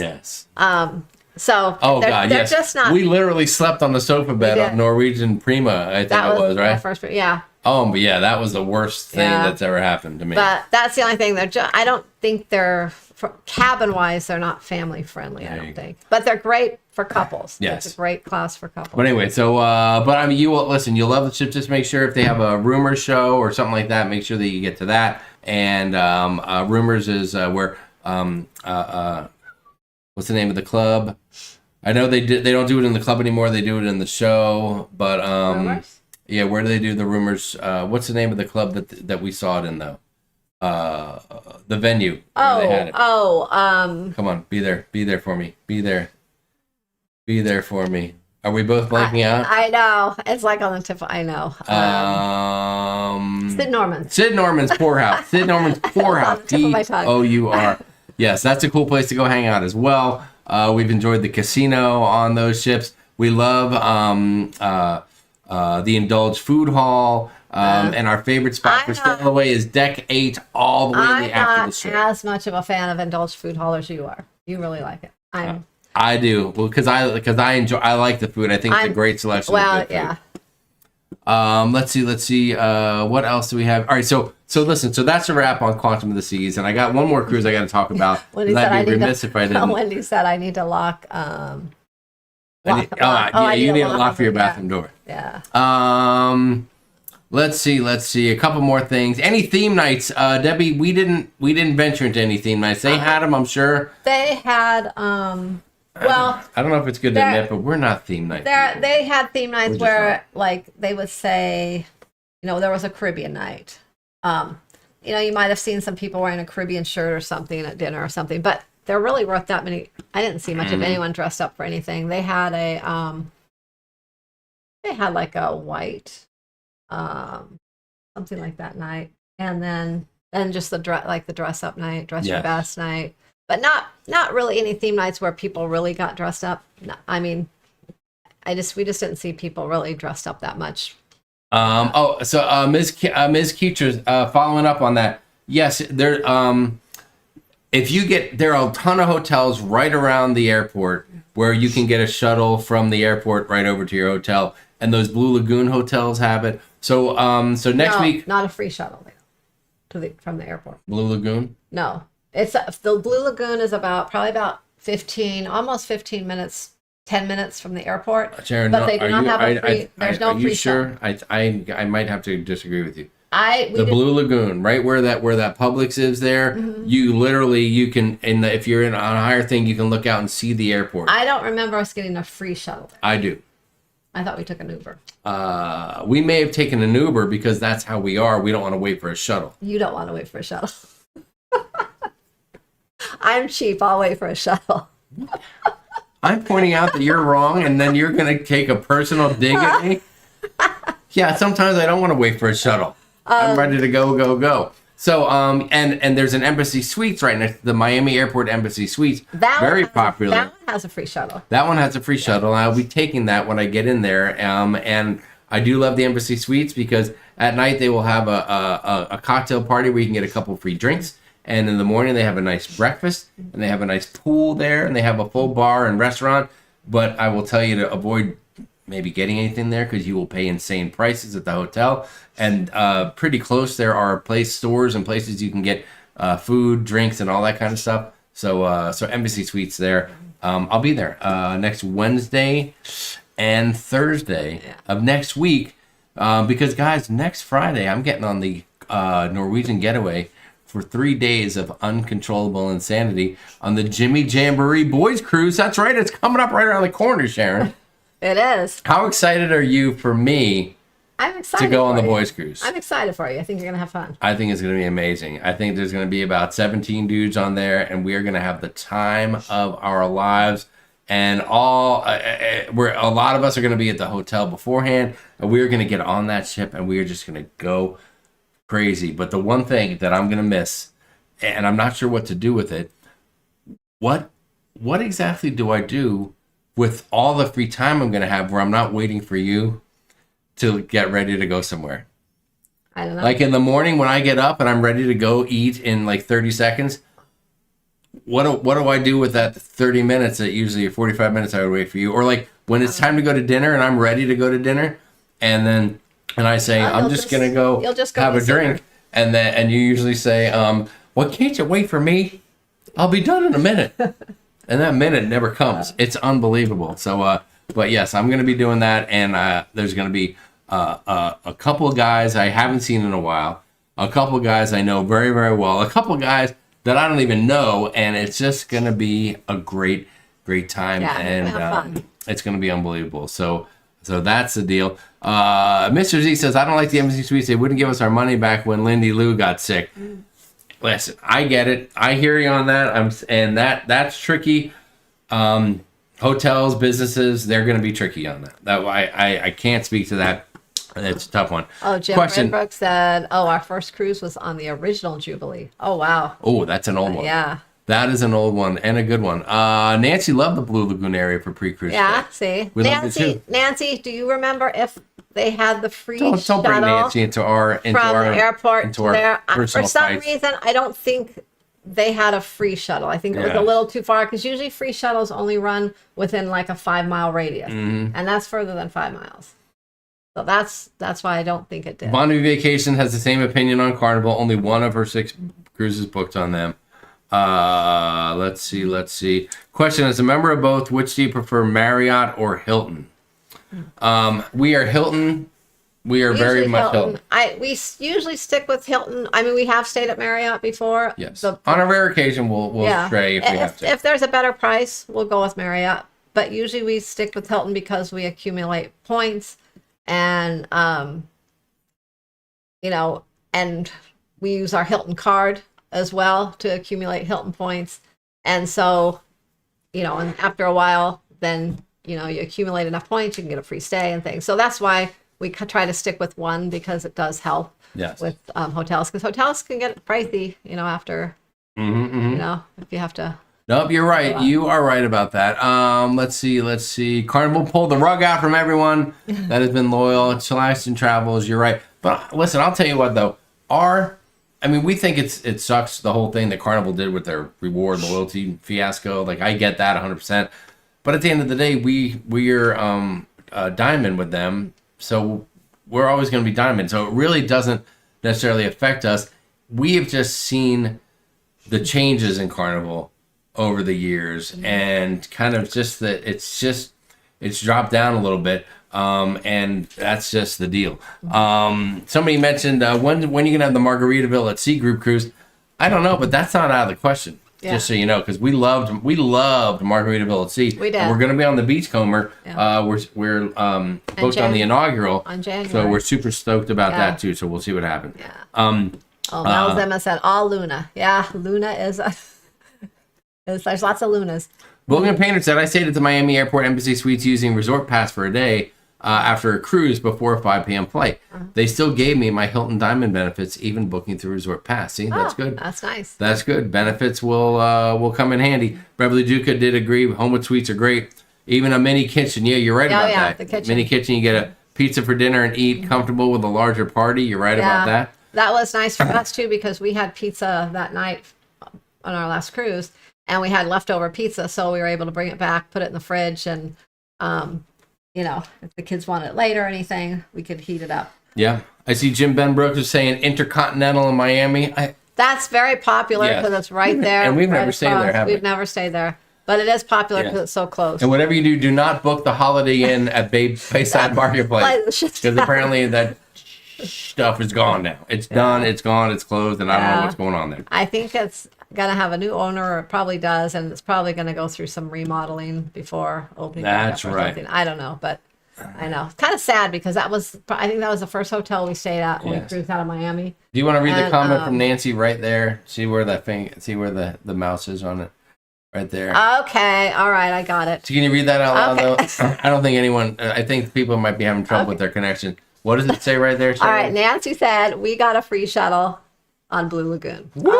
Speaker 4: so they're just not.
Speaker 2: We literally slept on the sofa bed on Norwegian Prima, I think it was, right?
Speaker 4: First, yeah.
Speaker 2: Oh, but yeah, that was the worst thing that's ever happened to me.
Speaker 4: But that's the only thing. I don't think they're cabin-wise. They're not family-friendly. I don't think. But they're great for couples.
Speaker 2: Yes,
Speaker 4: it's a great class for couples.
Speaker 2: But anyway, so but I mean, you will listen. You'll love the ship. Just make sure if they have a rumor show or something like that, make sure that you get to that. And rumors is where what's the name of the club? I know they don't do it in the club anymore. They do it in the show. But
Speaker 4: Rumors?
Speaker 2: Yeah, where do they do the rumors? What's the name of the club that we saw it in though? The venue. They had it. Come on, be there for me. Be there for me. Are we both blanking out?
Speaker 4: I know. It's like on the tip. I know. Sid Norman's
Speaker 2: Poorhouse. Sid Norman's Poorhouse. Pour. Yes, that's a cool place to go hang out as well. We've enjoyed the casino on those ships. We love the Indulge Food Hall. And our favorite spot for stowaway is Deck 8 all the way after the ship.
Speaker 4: I'm not as much of a fan of Indulge Food Hall as you are. You really like it.
Speaker 2: I do. Well, because I like the food. I think it's a great selection of good food. Let's see. What else do we have? All right, so listen. So that's a wrap on Quantum of the Seas, and I got one more cruise I got to talk about. I'd be remiss if I didn't.
Speaker 4: Wendy said I need to lock.
Speaker 2: You need a lock for your bathroom door.
Speaker 4: Yeah.
Speaker 2: Let's see. A couple more things. Any theme nights, Debbie? We didn't venture into any theme nights. They had them, I'm sure.
Speaker 4: They had. Well,
Speaker 2: I don't know if it's good to admit, but we're not theme nights.
Speaker 4: They had theme nights where, like, they would say, there was a Caribbean night. You might have seen some people wearing a Caribbean shirt or something at dinner or something, but there really weren't that many. I didn't see much of anyone dressed up for anything. They had like a white, something like that night, and then just the dress up night, dress your best night. But not really any theme nights where people really got dressed up. No, I mean, we just didn't see people really dressed up that much.
Speaker 2: Ms. Keacher, following up on that, yes, there. There are a ton of hotels right around the airport where you can get a shuttle from the airport right over to your hotel, and those Blue Lagoon hotels have it. So, next week,
Speaker 4: not a free shuttle from the airport.
Speaker 2: Blue Lagoon.
Speaker 4: No, it's the Blue Lagoon is probably about almost 15 minutes. 10 minutes from the airport,
Speaker 2: Sharon,
Speaker 4: but they do not have a free. There's no free.
Speaker 2: Are you sure? I might have to disagree with you.
Speaker 4: The
Speaker 2: Blue Lagoon, right where that Publix is there, you can if you're on a higher thing, you can look out and see the airport.
Speaker 4: I don't remember us getting a free shuttle there.
Speaker 2: I do.
Speaker 4: I thought we took an Uber.
Speaker 2: We may have taken an Uber because that's how we are. We don't want to wait for a shuttle.
Speaker 4: You don't want to wait for a shuttle. I'm cheap. I'll wait for a shuttle.
Speaker 2: I'm pointing out that you're wrong, and then you're going to take a personal dig at me. Yeah, sometimes I don't want to wait for a shuttle. I'm ready to go. So, and there's an Embassy Suites right next to the Miami Airport Embassy Suites. Very popular.
Speaker 4: That one has a free shuttle.
Speaker 2: That one has a free shuttle. I'll be taking that when I get in there. And I do love the Embassy Suites because at night they will have a cocktail party where you can get a couple free drinks. And in the morning, they have a nice breakfast, and they have a nice pool there, and they have a full bar and restaurant. But I will tell you to avoid maybe getting anything there because you will pay insane prices at the hotel. And pretty close, there are stores and places you can get food, drinks, and all that kind of stuff. So Embassy Suites there. I'll be there next Wednesday and Thursday of next week because, guys, next Friday, I'm getting on the Norwegian Getaway for 3 days of uncontrollable insanity on the Jimmy Jamboree Boys Cruise. That's right. It's coming up right around the corner, Sharon.
Speaker 4: It is.
Speaker 2: How excited are you for me
Speaker 4: I'm excited
Speaker 2: to go on the
Speaker 4: you.
Speaker 2: Boys Cruise?
Speaker 4: I'm excited for you. I think you're going to have fun.
Speaker 2: I think it's going to be amazing. I think there's going to be about 17 dudes on there, and we are going to have the time of our lives. And a lot of us are going to be at the hotel beforehand, and we're going to get on that ship, and we are just going to go crazy. But the one thing that I'm gonna miss, and I'm not sure what to do with it, what exactly do I do with all the free time I'm gonna have where I'm not waiting for you to get ready to go somewhere?
Speaker 4: I don't know.
Speaker 2: Like in the morning when I get up and I'm ready to go eat in like 30 seconds, what do I do with that 30 minutes that usually 45 minutes I would wait for you? Or like when it's time to go to dinner and I'm ready to go to dinner, and I say, I'm just going to go have a drink. And you usually say, well, can't you wait for me? I'll be done in a minute. And that minute never comes. It's unbelievable. So, but yes, I'm going to be doing that. And there's going to be a couple of guys I haven't seen in a while. A couple of guys I know very, very well. A couple of guys that I don't even know. And it's just going to be a great, great time.
Speaker 4: Yeah,
Speaker 2: and it's going to be unbelievable. So that's the deal. Mr. Z says, I don't like the Embassy Suites. They wouldn't give us our money back when Lindy Lou got sick. Listen, I get it. I hear you on that. That's tricky. Hotels, businesses, they're going to be tricky on that. I can't speak to that. It's a tough one.
Speaker 4: Oh, Jim Redbrook said, our first cruise was on the original Jubilee. Oh, wow.
Speaker 2: Oh, that's an old one.
Speaker 4: Yeah.
Speaker 2: That is an old one and a good one. Nancy loved the Blue Lagoon area for pre-cruise.
Speaker 4: Yeah, see. Nancy, do you remember if they had the free shuttle?
Speaker 2: Don't bring Nancy into our
Speaker 4: from the airport to there.
Speaker 2: personal
Speaker 4: For some
Speaker 2: fights.
Speaker 4: reason, I don't think they had a free shuttle. I think it was a little too far because usually free shuttles only run within like a 5-mile radius, and that's further than 5 miles. So that's why I don't think it did.
Speaker 2: Bonnie Vacation has the same opinion on Carnival. Only one of her 6 cruises booked on them. Let's see. Question: as a member of both, which do you prefer, Marriott or Hilton? We are Hilton. We are very much Hilton.
Speaker 4: We usually stick with Hilton. I mean, we have stayed at Marriott before.
Speaker 2: Yes. On a rare occasion, we'll stray if we have to.
Speaker 4: If there's a better price, we'll go with Marriott. But usually we stick with Hilton because we accumulate points, and and we use our Hilton card as well to accumulate Hilton points. And so, and after a while, then, you accumulate enough points, you can get a free stay and things. So that's why we try to stick with one, because it does help with hotels, because hotels can get pricey, after, if you have to
Speaker 2: Nope, you're right. You are right about that. Let's see. Carnival pulled the rug out from everyone that has been loyal. Chillaxing Travels, you're right. But listen, I'll tell you what though. We think it sucks, the whole thing that Carnival did with their reward loyalty fiasco. Like, I get that 100%. But at the end of the day, we're diamond with them, so we're always going to be diamond. So it really doesn't necessarily affect us. We have just seen the changes in Carnival over the years, and kind of just that it's dropped down a little bit, and that's just the deal. Somebody mentioned when are you gonna have the Margaritaville at Sea Group cruise? I don't know, but that's not out of the question. Yeah. Just so you know, because we loved Margaritaville at Sea.
Speaker 4: We did.
Speaker 2: And we're going to be on the Beachcomber. Yeah. We're booked on the inaugural
Speaker 4: on January.
Speaker 2: So we're super stoked about that too. So we'll see what happens.
Speaker 4: Yeah. Mel's Emma said all Luna. Yeah, Luna is there's lots of Lunas.
Speaker 2: William Painter said, I stayed at the Miami Airport Embassy Suites using Resort Pass for a day after a cruise before a 5 p.m. flight. They still gave me my Hilton Diamond benefits, even booking through Resort Pass. See, that's good.
Speaker 4: That's nice.
Speaker 2: That's good. Benefits will come in handy. Beverly Duca did agree. Homewood Suites are great. Even a mini kitchen. Yeah, you're right about that.
Speaker 4: The kitchen.
Speaker 2: Mini kitchen, you get a pizza for dinner and eat comfortable with a larger party. You're right about that.
Speaker 4: That was nice for us too, because we had pizza that night on our last cruise, and we had leftover pizza, so we were able to bring it back, put it in the fridge, and if the kids wanted it late or anything, we could heat it up.
Speaker 2: Yeah. I see Jim Benbrook is saying Intercontinental in Miami.
Speaker 4: That's very popular because it's right there.
Speaker 2: And we've never stayed there, have we?
Speaker 4: We've never stayed there. But it is popular because it's so close.
Speaker 2: And whatever you do not book the Holiday Inn at Bayside Marketplace. Because apparently that stuff is gone now. It's done, it's gone, it's closed, and I don't know what's going on there.
Speaker 4: I think it's going to have a new owner, or it probably does, and it's probably going to go through some remodeling before opening.
Speaker 2: That's right.
Speaker 4: Something. I don't know, but I know. It's kind of sad because I think that was the first hotel we stayed at when we cruised out of Miami.
Speaker 2: Do you want to read the comment from Nancy right there? See where the mouse is on it? Right there.
Speaker 4: Okay. All right. I got it.
Speaker 2: So can you read that out loud, though? I don't think anyone... I think people might be having trouble with their connection. What does it say right there, Sharon?
Speaker 4: All right. Nancy said, we got a free shuttle on Blue Lagoon.
Speaker 2: Woo!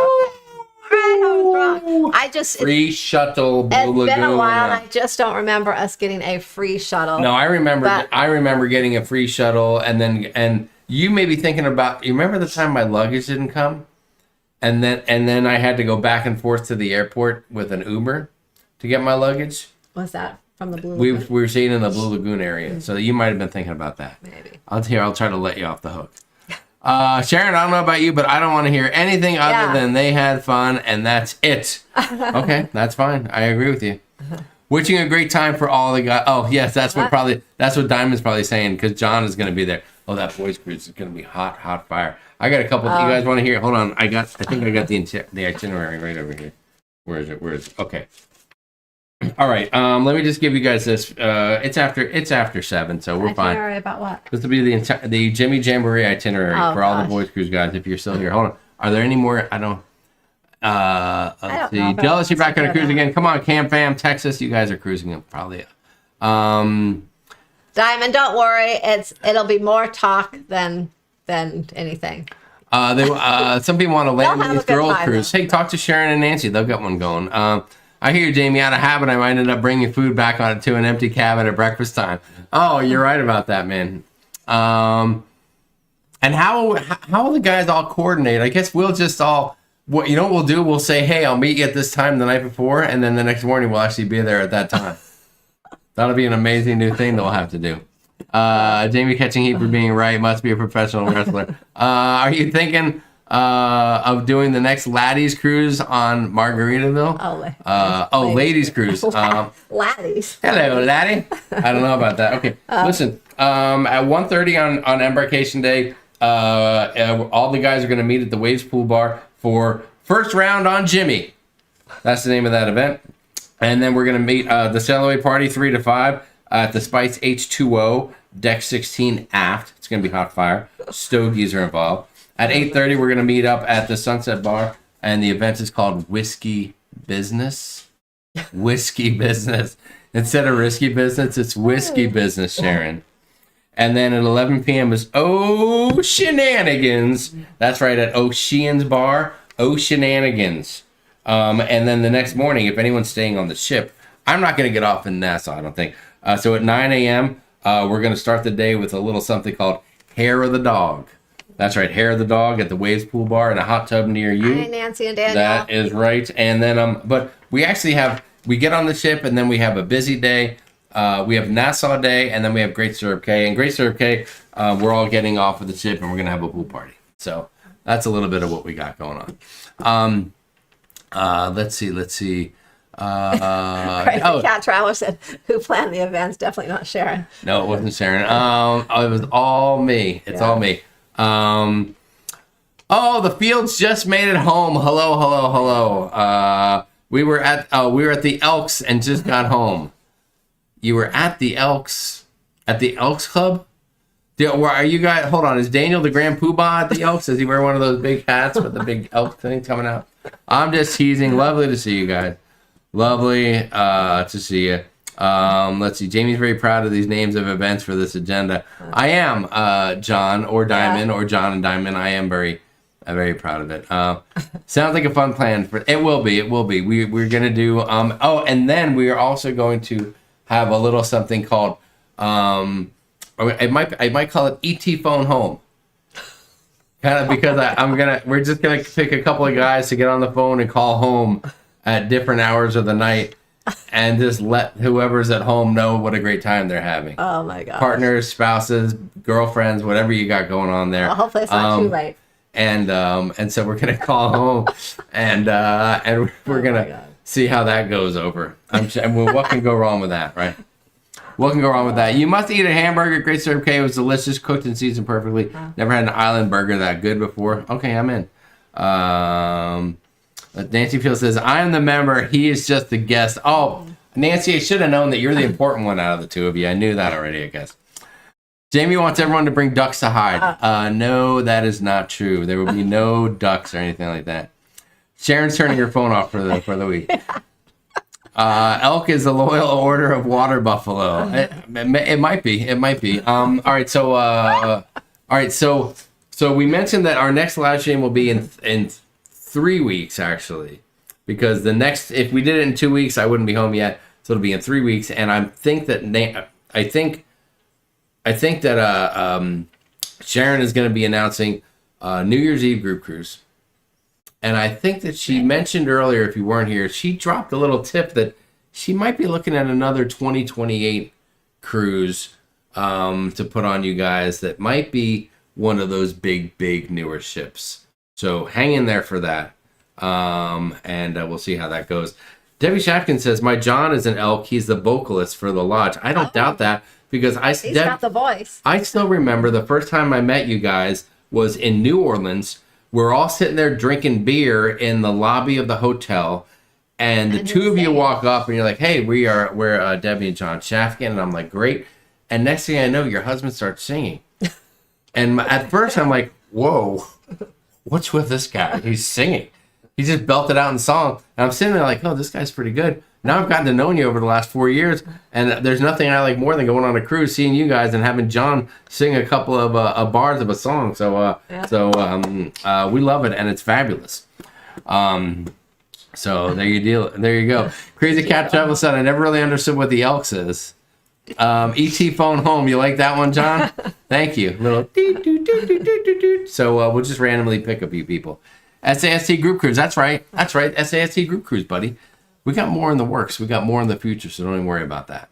Speaker 2: Free shuttle Blue Lagoon.
Speaker 4: It's been a while, and I just don't remember us getting a free shuttle.
Speaker 2: No, I remember getting a free shuttle, and you may be thinking about. You remember the time my luggage didn't come, and then I had to go back and forth to the airport with an Uber to get my luggage.
Speaker 4: Was that from the Blue Lagoon?
Speaker 2: We were staying in the Blue Lagoon area, so you might have been thinking about that.
Speaker 4: Maybe.
Speaker 2: I'll try to let you off the hook. Sharon, I don't know about you, but I don't want to hear anything other than they had fun, and that's it. Okay, that's fine. I agree with you. Wishing a great time for all the guys. Oh, yes, that's what Diamond's probably saying, because John is going to be there. Oh, that boys' cruise is going to be hot fire. I got a couple. You guys want to hear? Hold on. I think I got the itinerary right over here. Where is it? Okay. All right. Let me just give you guys this. It's after 7, so we're fine.
Speaker 4: Itinerary about what?
Speaker 2: This will be the Jimmy Jamboree itinerary for all the boys cruise guys. If you're still here, hold on. Are there any more? I don't. Let's see. Jealous, you're back on a cruise again. Come on, Cam Fam, Texas. You guys are cruising probably.
Speaker 4: Diamond, don't worry. It'll be more talk than anything.
Speaker 2: Some people want to land these girls cruise. Hey, talk to Sharon and Nancy. They'll get one going. I hear you, Jamie. Out of habit, I might end up bringing food back on to an empty cabin at breakfast time. Oh, you're right about that, man. And how will the guys all coordinate? I guess we'll just all, what we'll do? We'll say, hey, I'll meet you at this time the night before, and then the next morning we'll actually be there at that time. That'll be an amazing new thing that we'll have to do. Jamie catching heat for being right. Must be a professional wrestler. Are you thinking of doing the next Laddies cruise on Margaritaville? Ladies cruise.
Speaker 4: Laddies.
Speaker 2: Hello, Laddie. I don't know about that. Okay, listen. At 1:30 on Embarkation Day, all the guys are going to meet at the Waves Pool Bar for first round on Jimmy. That's the name of that event. And then we're going to meet the sail away party 3 to 5 at the Spice H2O, deck 16 aft. It's going to be hot fire. Stogies are involved. At 8:30, we're going to meet up at the Sunset Bar, and the event is called Whiskey Business. Whiskey Business. Instead of Risky Business, it's Whiskey Business, Sharon. And then at 11 p.m. is Shenanigans. That's right, at Ocean's Bar, Shenanigans. And then the next morning, if anyone's staying on the ship, I'm not going to get off in Nassau, I don't think. So at 9 a.m., we're going to start the day with a little something called Hair of the Dog. That's right, Hair of the Dog at the Waves Pool Bar in a hot tub near you.
Speaker 4: Hi, Nancy and Daniel.
Speaker 2: That is right. And then, but we actually we get on the ship and then we have a busy day. We have Nassau Day and then we have Great Stirrup Cay. And Great Stirrup Cay, we're all getting off of the ship and we're going to have a pool party. So that's a little bit of what we got going on. Let's see.
Speaker 4: Cat Traveler said, "Who planned the events? Definitely not Sharon."
Speaker 2: No, it wasn't Sharon. It was all me. It's all me. The Fields just made it home. Hello. We were at the Elks and just got home. You were at the Elks Club? Where are you guys? Hold on. Is Daniel the Grand Poobah at the Elks? Does he wear one of those big hats with the big elk thing coming out? I'm just teasing. Lovely to see you guys. Lovely to see you. Let's see. Jamie's very proud of these names of events for this agenda. I am John or Diamond or John and Diamond. I am very proud of it. Sounds like a fun plan. It will be. We're gonna do. And then we are also going to have a little something called. I might call it ET Phone Home. Kind of because we're just gonna pick a couple of guys to get on the phone and call home at different hours of the night and just let whoever's at home know what a great time they're having.
Speaker 4: Oh my God.
Speaker 2: Partners, spouses, girlfriends, whatever you got going on there.
Speaker 4: Well, hopefully it's not too late.
Speaker 2: And so we're gonna call home and we're gonna see how that goes over. What can go wrong with that, right? What can go wrong with that? You must eat a hamburger. Great Stirrup Cay was delicious, cooked and seasoned perfectly. Never had an island burger that good before. Okay, I'm in. Nancy Field says, I am the member. He is just the guest. Oh, Nancy, I should have known that you're the important one out of the two of you. I knew that already, I guess. Jamie wants everyone to bring ducks to hide. No, that is not true. There will be no ducks or anything like that. Sharon's turning her phone off for the week. Elk is the loyal order of water buffalo. It might be. All right. So we mentioned that our next live stream will be in 3 weeks, actually, because the next, if we did it in 2 weeks, I wouldn't be home yet. So it'll be in 3 weeks, and I think that Sharon is going to be announcing New Year's Eve group cruise. And I think that she mentioned earlier, if you weren't here, she dropped a little tip that she might be looking at another 2028 cruise to put on you guys that might be one of those big newer ships. So hang in there for that. And we'll see how that goes. Debbie Shapkin says, my John is an elk. He's the vocalist for the lodge. I don't doubt that because
Speaker 4: he's got the voice.
Speaker 2: I still remember the first time I met you guys was in New Orleans. We're all sitting there drinking beer in the lobby of the hotel, and the two of you walk up, and you're like, "Hey, we're Debbie and John Shafkin," and I'm like, "Great." And next thing I know, your husband starts singing, and at first I'm like, "Whoa, what's with this guy? He's singing. He just belted out in song." And I'm sitting there like, "Oh, this guy's pretty good." Now I've gotten to know you over the last 4 years, and there's nothing I like more than going on a cruise, seeing you guys, and having John sing a couple of bars of a song. So we love it, and it's fabulous. So there you go. Crazy Cat Travel said, I never really understood what the Elks is. ET Phone Home. You like that one, John? Thank you. Little. So we'll just randomly pick a few people. SAST Group Cruise. That's right. SAST Group Cruise, buddy. We got more in the works. We got more in the future, so don't even worry about that.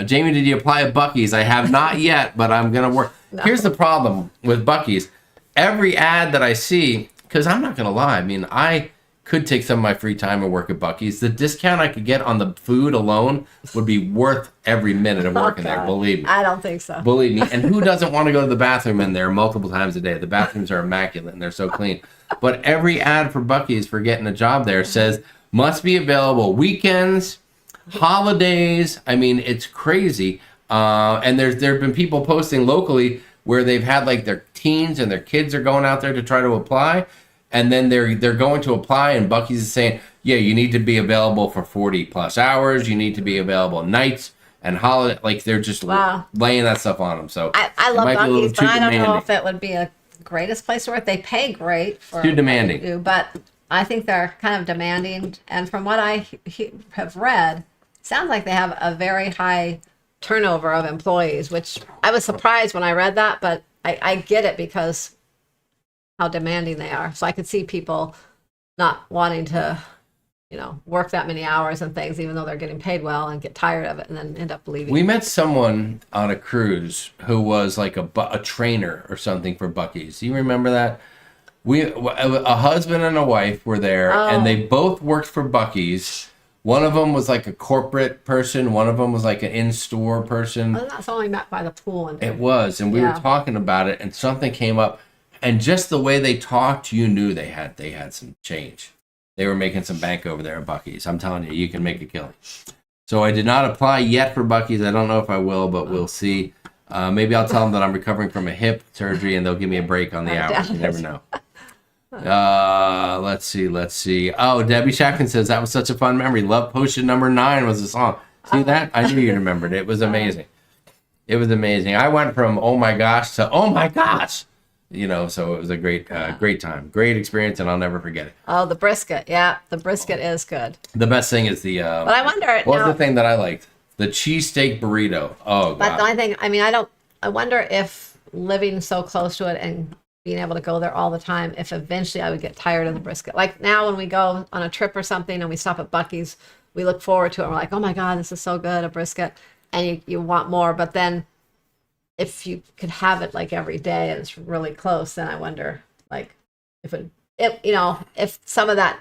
Speaker 2: Jamie, did you apply at Buc-ee's? I have not yet, but I'm going to work. No. Here's the problem with Buc-ee's. Every ad that I see, because I'm not going to lie, I mean, I could take some of my free time and work at Buc-ee's. The discount I could get on the food alone would be worth every minute of working there, believe me.
Speaker 4: I don't think so.
Speaker 2: Believe me. And who doesn't want to go to the bathroom in there multiple times a day? The bathrooms are immaculate and they're so clean. But every ad for Buc-ee's for getting a job there says, must be available weekends, holidays. I mean, it's crazy. And there have been people posting locally where they've had like their teens and their kids are going out there to try to apply. And then they're going to apply and Buc-ee's is saying, yeah, you need to be available for 40 plus hours. You need to be available nights and holiday. Like they're just laying that stuff on them. So
Speaker 4: I love Buc-ee's, but I don't know if it would be a greatest place to work. They pay great for
Speaker 2: too demanding.
Speaker 4: but I think they're kind of demanding, and from what I have read, sounds like they have a very high turnover of employees, which I was surprised when I read that, but I get it because how demanding they are. So I could see people not wanting to, work that many hours and things, even though they're getting paid well, and get tired of it and then end up leaving.
Speaker 2: We met someone on a cruise who was like a trainer or something for Buc-ee's. Do you remember that? A husband and a wife were there, and they both worked for Buc-ee's. One of them was like a corporate person. One of them was like an in-store person.
Speaker 4: Well, that's only met by the pool.
Speaker 2: It was, and we were talking about it, and something came up, and just the way they talked, you knew they had some change. They were making some bank over there at Buc-ee's. I'm telling you, you can make a killing. So I did not apply yet for Buc-ee's. I don't know if I will, but we'll see. Maybe I'll tell them that I'm recovering from a hip surgery, and they'll give me a break on the hours. You never know. Let's see. Oh, Debbie Shackman says that was such a fun memory. Love Potion number 9 was the song. See that? I knew you remembered it. It was amazing. It was amazing. I went from oh my gosh to oh my gosh. So it was a great time, great experience, and I'll never forget it.
Speaker 4: Oh, the brisket. Yeah, the brisket is good.
Speaker 2: The best thing is the. But
Speaker 4: I wonder.
Speaker 2: What was the thing that I liked? The cheesesteak burrito. Oh, God.
Speaker 4: But the only thing, I wonder if living so close to it and being able to go there all the time, if eventually I would get tired of the brisket. Like now when we go on a trip or something and we stop at Buc-ee's, we look forward to it. We're like, oh my God, this is so good, a brisket. And you want more. But then if you could have it like every day and it's really close, then I wonder like if some of that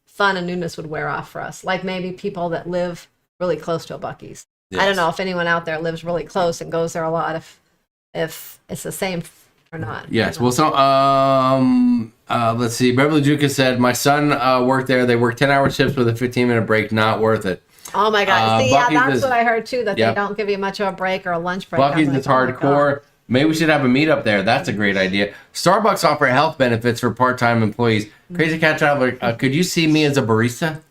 Speaker 4: fun and newness would wear off for us. Like maybe people that live really close to a Buc-ee's. Yes. I don't know if anyone out there lives really close and goes there a lot, if it's the same or not.
Speaker 2: Yes. Well, so let's see. Beverly Juka said my son worked there. They work 10-hour shifts with a 15-minute break. Not worth it.
Speaker 4: Oh my God! See, that's what I heard too. That they don't give you much of a break or a lunch break.
Speaker 2: Buc-ee's is hardcore. Maybe we should have a meetup there. That's a great idea. Starbucks offer health benefits for part-time employees. Crazy Cat Traveler, could you see me as a barista?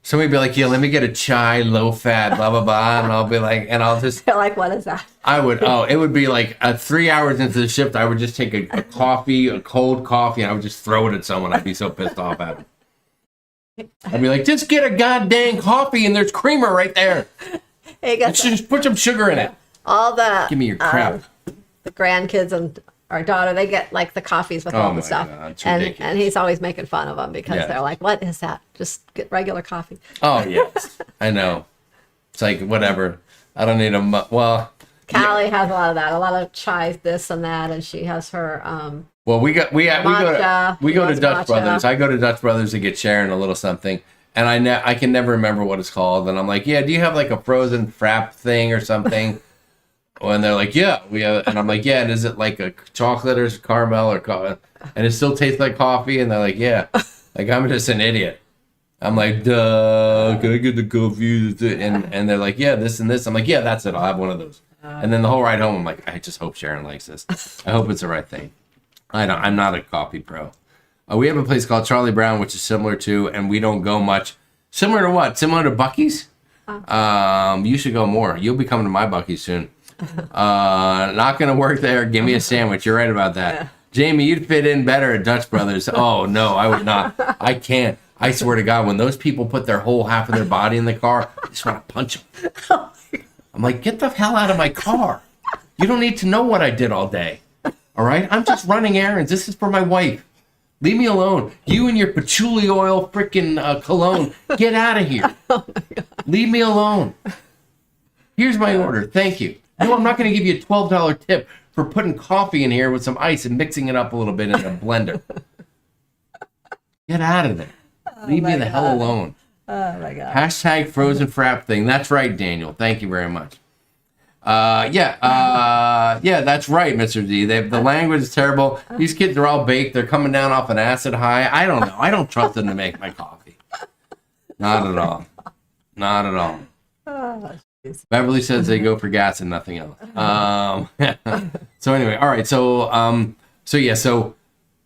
Speaker 2: Somebody be like, yeah, let me get a chai, low fat, blah, blah, blah. And I'll be like, and I'll just.
Speaker 4: You're like, what is that?
Speaker 2: I would, it would be like 3 hours into the shift, I would just take a coffee, a cold coffee, and I would just throw it at someone. I'd be so pissed off at them. I'd be like, just get a goddamn coffee and there's creamer right there.
Speaker 4: Hey,
Speaker 2: just put some sugar in it.
Speaker 4: All the.
Speaker 2: Give me your crap.
Speaker 4: The grandkids and our daughter, they get like the coffees with all the stuff.
Speaker 2: God,
Speaker 4: and he's always making fun of them because they're like, what is that? Just get regular coffee.
Speaker 2: Oh, yes. I know. It's like, whatever. I don't need well.
Speaker 4: Callie has a lot of that. A lot of chai, this and that. And she has her.
Speaker 2: Well, we go to Dutch
Speaker 4: matcha.
Speaker 2: Brothers. I go to Dutch Brothers to get Sharon a little something. And I can never remember what it's called. And I'm like, yeah, do you have like a frozen frap thing or something? And they're like, yeah, we have. And I'm like, yeah, and is it like a chocolate or caramel or coffee? And it still tastes like coffee? And they're like, yeah. Like, I'm just an idiot. I'm like, duh, can I get the coffee? And they're like, yeah, this and this. I'm like, yeah, that's it. I'll have one of those. And then the whole ride home, I'm like, I just hope Sharon likes this. I hope it's the right thing. I'm not a coffee pro. We have a place called Charlie Brown, which is similar to, and we don't go much. Similar to what? Similar to Buc-ee's? You should go more. You'll be coming to my Buc-ee's soon. Not going to work there. Give me a sandwich. You're right about that. Yeah. Jamie, you'd fit in better at Dutch Brothers. Oh, no, I would not. I can't. I swear to God, when those people put their whole half of their body in the car, I just want to punch them. I'm like, get the hell out of my car. You don't need to know what I did all day. All right? I'm just running errands. This is for my wife. Leave me alone. You and your patchouli oil freaking cologne. Get out of here. Oh my God. Leave me alone. Here's my order. Thank you. No, I'm not going to give you a $12 tip for putting coffee in here with some ice and mixing it up a little bit in a blender. Get out of there. Leave me the hell alone.
Speaker 4: Oh my God.
Speaker 2: Hashtag frozen frap thing. That's right, Daniel. Thank you very much. Yeah, that's right, Mr. D. The language is terrible. These kids are all baked. They're coming down off an acid high. I don't know. I don't trust them to make my coffee. Not at all. Not at all. Oh, Beverly says they go for gas and nothing else. So anyway, all right. So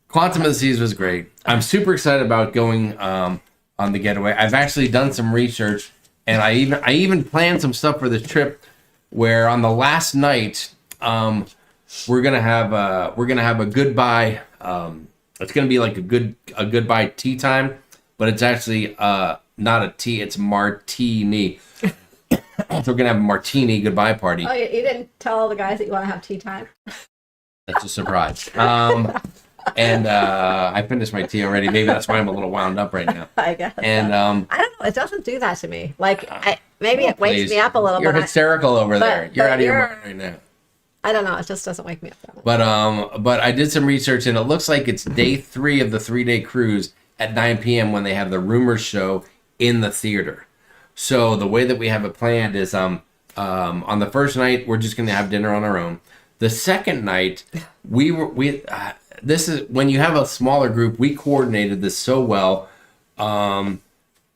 Speaker 2: Quantum of the Seas was great. I'm super excited about going on the getaway. I've actually done some research, and I even planned some stuff for this trip. Where on the last night, we're gonna have a goodbye It's going to be like a goodbye tea time, but it's actually not a tea, it's martini. So we're going to have a martini goodbye party.
Speaker 4: Oh, you didn't tell all the guys that you want to have tea time?
Speaker 2: That's a surprise. And I finished my tea already. Maybe that's why I'm a little wound up right now.
Speaker 4: I guess.
Speaker 2: And
Speaker 4: I don't know. It doesn't do that to me. Like, maybe it wakes me up a little
Speaker 2: You're
Speaker 4: bit.
Speaker 2: hysterical over there. You're out of your mind right now.
Speaker 4: I don't know. It just doesn't wake me up.
Speaker 2: But I did some research, and it looks like it's day 3 of the 3-day cruise at 9 p.m. when they have the Rumors show in the theater. So the way that we have it planned is on the first night we're just going to have dinner on our own. The second night this is when you have a smaller group. We coordinated this so well. Literally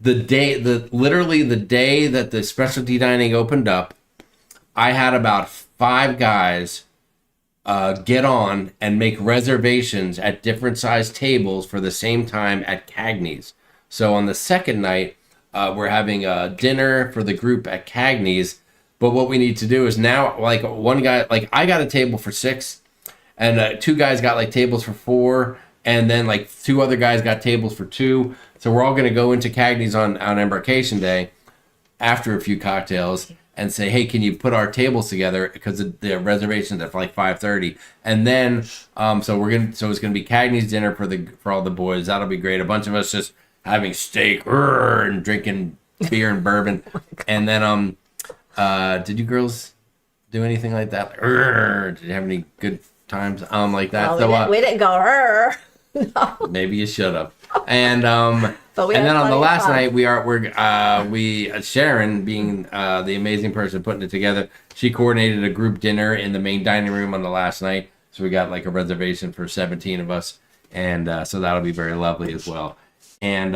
Speaker 2: the day that the specialty dining opened up, I had about 5 guys get on and make reservations at different sized tables for the same time at Cagney's. So on the second night, we're having a dinner for the group at Cagney's. But what we need to do is now, like one guy, like I got a table for 6, and 2 guys got like tables for 4, and then like 2 other guys got tables for 2. So we're all going to go into Cagney's on Embarkation Day after a few cocktails and say, hey, can you put our tables together, because the reservations are like 5:30, and then so it's gonna be Cagney's dinner for all the boys. That'll be great. A bunch of us just having steak and drinking beer and bourbon, and then did you girls do anything like that? Did you have any good times like that?
Speaker 4: Well, we didn't go. No.
Speaker 2: Maybe you should have. And then on the last night we Sharon, being the amazing person putting it together, she coordinated a group dinner in the main dining room on the last night. So we got like a reservation for 17 of us, and so that'll be very lovely as well. And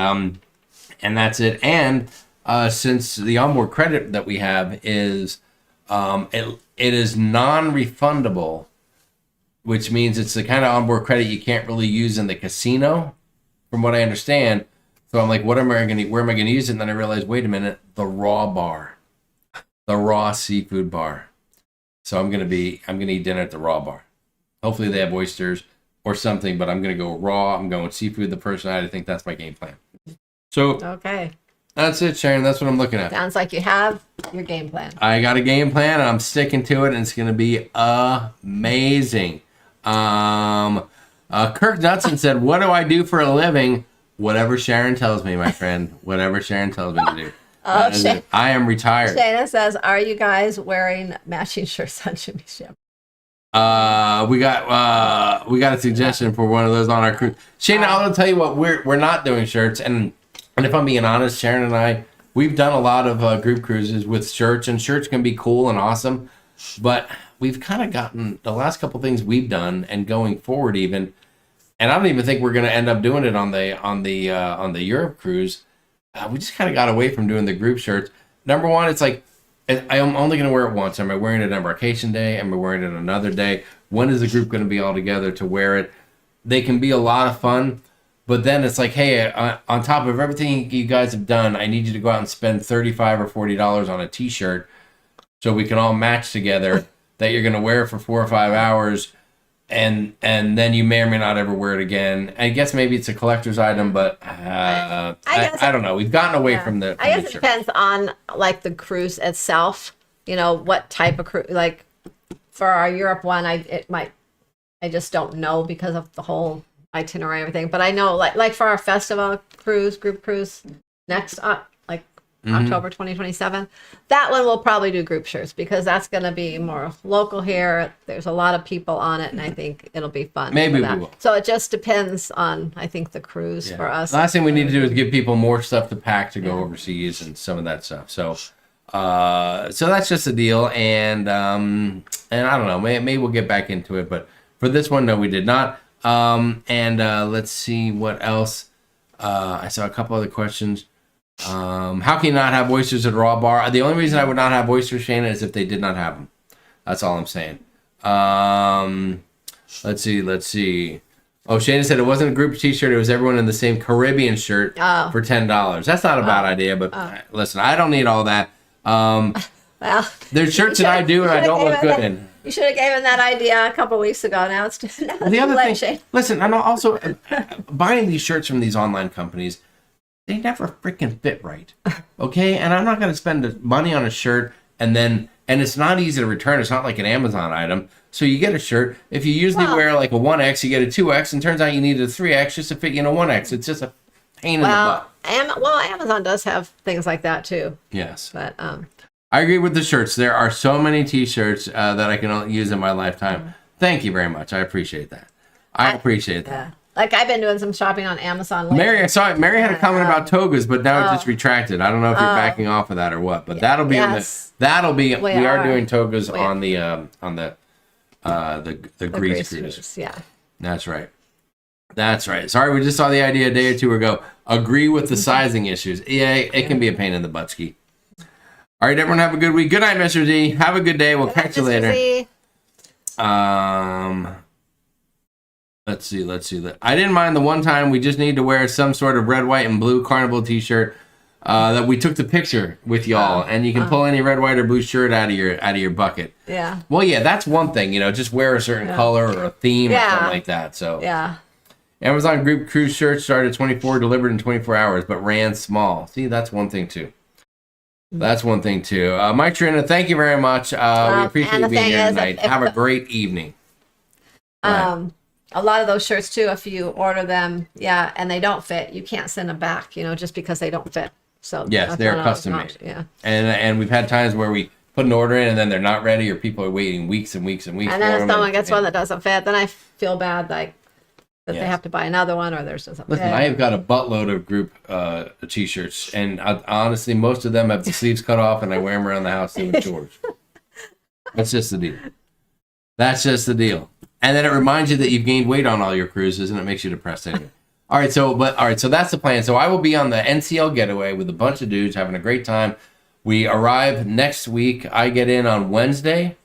Speaker 2: that's it. And since the onboard credit that we have is it is non-refundable, which means it's the kind of onboard credit you can't really use in the casino, from what I understand. So I'm like, where am I going to use it? And then I realized, wait a minute, the raw bar, the raw seafood bar. So I'm going to eat dinner at the raw bar. Hopefully they have oysters or something, but I'm going to go raw. I'm going seafood the first night. I think that's my game plan. So
Speaker 4: okay,
Speaker 2: that's it, Sharon. That's what I'm looking at.
Speaker 4: Sounds like you have your game plan.
Speaker 2: I got a game plan, and I'm sticking to it, and it's going to be amazing. Kirk Knudsen said, what do I do for a living? Whatever Sharon tells me, my friend. Whatever Sharon tells me to do. I am retired.
Speaker 4: Shayna says, are you guys wearing matching shirts on Jimmy's Ship?
Speaker 2: We got a suggestion for one of those on our cruise. Shayna, I'll tell you what, we're not doing shirts, and if I'm being honest, Sharon and I, we've done a lot of group cruises with shirts, and shirts can be cool and awesome, but we've kind of gotten the last couple things we've done, and going forward even, and I don't even think we're going to end up doing it on the Europe cruise. We just kind of got away from doing the group shirts. Number one, it's like, I'm only going to wear it once. Am I wearing it Embarkation Day? Am I wearing it another day? When is the group going to be all together to wear it? They can be a lot of fun, but then it's like, hey, on top of everything you guys have done, I need you to go out and spend $35 or $40 on a t-shirt so we can all match together that you're going to wear for 4 or 5 hours, and then you may or may not ever wear it again. I guess maybe it's a collector's item, but I don't know. We've gotten away from the.
Speaker 4: I guess it depends on like the cruise itself. You know what type of cruise. Like for our Europe one, I just don't know because of the whole itinerary and everything. But I know like for our festival cruise, group cruise next October 2027, that one will probably do group shirts because that's going to be more local here. There's a lot of people on it, and I think it'll be fun.
Speaker 2: Maybe we will.
Speaker 4: So it just depends on, I think, the cruise for us.
Speaker 2: The last thing we need to do is give people more stuff to pack to go overseas and some of that stuff. So that's just a deal, and I don't know. Maybe we'll get back into it, but for this one, no, we did not. Let's see what else. I saw a couple other questions. How can you not have oysters at a raw bar? The only reason I would not have oysters, Shayna, is if they did not have them. That's all I'm saying. Let's see. Oh, Shayna said it wasn't a group t-shirt. It was everyone in the same Caribbean shirt for $10. That's not a bad idea, but listen, I don't need all that.
Speaker 4: Well,
Speaker 2: there's shirts that I do and I don't look good in.
Speaker 4: You should have given that idea a couple weeks ago. Now it's too
Speaker 2: The other
Speaker 4: late,
Speaker 2: thing,
Speaker 4: Shane.
Speaker 2: listen, and also buying these shirts from these online companies, they never freaking fit right. Okay, and I'm not going to spend money on a shirt and it's not easy to return. It's not like an Amazon item. So you get a shirt. If you usually wear like a 1X, you get a 2X, and turns out you need a 3X just to fit you in a 1X. It's just a pain in the butt.
Speaker 4: Amazon does have things like that too.
Speaker 2: Yes.
Speaker 4: But
Speaker 2: I agree with the shirts. There are so many T-shirts that I can only use in my lifetime. Thank you very much. I appreciate that. I appreciate that.
Speaker 4: yeah. Like I've been doing some shopping on Amazon lately.
Speaker 2: Mary, I saw it. Mary had a comment about togas, but now it just retracted. I don't know if you're backing off of that or what, but that'll be we are doing togas on the Greece cruise.
Speaker 4: Yeah.
Speaker 2: That's right. That's right. Sorry, we just saw the idea a day or two ago. Agree with the sizing issues. Yeah, it can be a pain in the butt ski. All right, everyone have a good week. Good night, Mr. D. Have a good day. We'll catch you later. Let's see. I didn't mind the one time we just need to wear some sort of red, white, and blue Carnival T-shirt that we took the picture with y'all, and you can pull any red, white, or blue shirt out of your bucket.
Speaker 4: Yeah.
Speaker 2: Well, yeah, that's one thing. Just wear a certain color or a theme or something like that. So
Speaker 4: yeah.
Speaker 2: Amazon Group Cruise shirts started 24, delivered in 24 hours, but ran small. See, that's one thing too. Mike Trina, thank you very much. We appreciate you being here tonight. Have a great evening.
Speaker 4: A lot of those shirts too, if you order them, and they don't fit, you can't send them back, just because they don't fit. So
Speaker 2: yes, they're custom made.
Speaker 4: Yeah.
Speaker 2: And we've had times where we put an order in and then they're not ready, or people are waiting weeks and weeks and weeks.
Speaker 4: And then if someone gets one that doesn't fit, then I feel bad that they have to buy another one, or theirs doesn't fit.
Speaker 2: Listen, I have got a buttload of group T-shirts, and honestly, most of them have the sleeves cut off, and I wear them around the house doing chores. That's just the deal. And then it reminds you that you've gained weight on all your cruises, and it makes you depressed anyway. All right, so that's the plan. So I will be on the NCL getaway with a bunch of dudes having a great time. We arrive next week. I get in on Wednesday.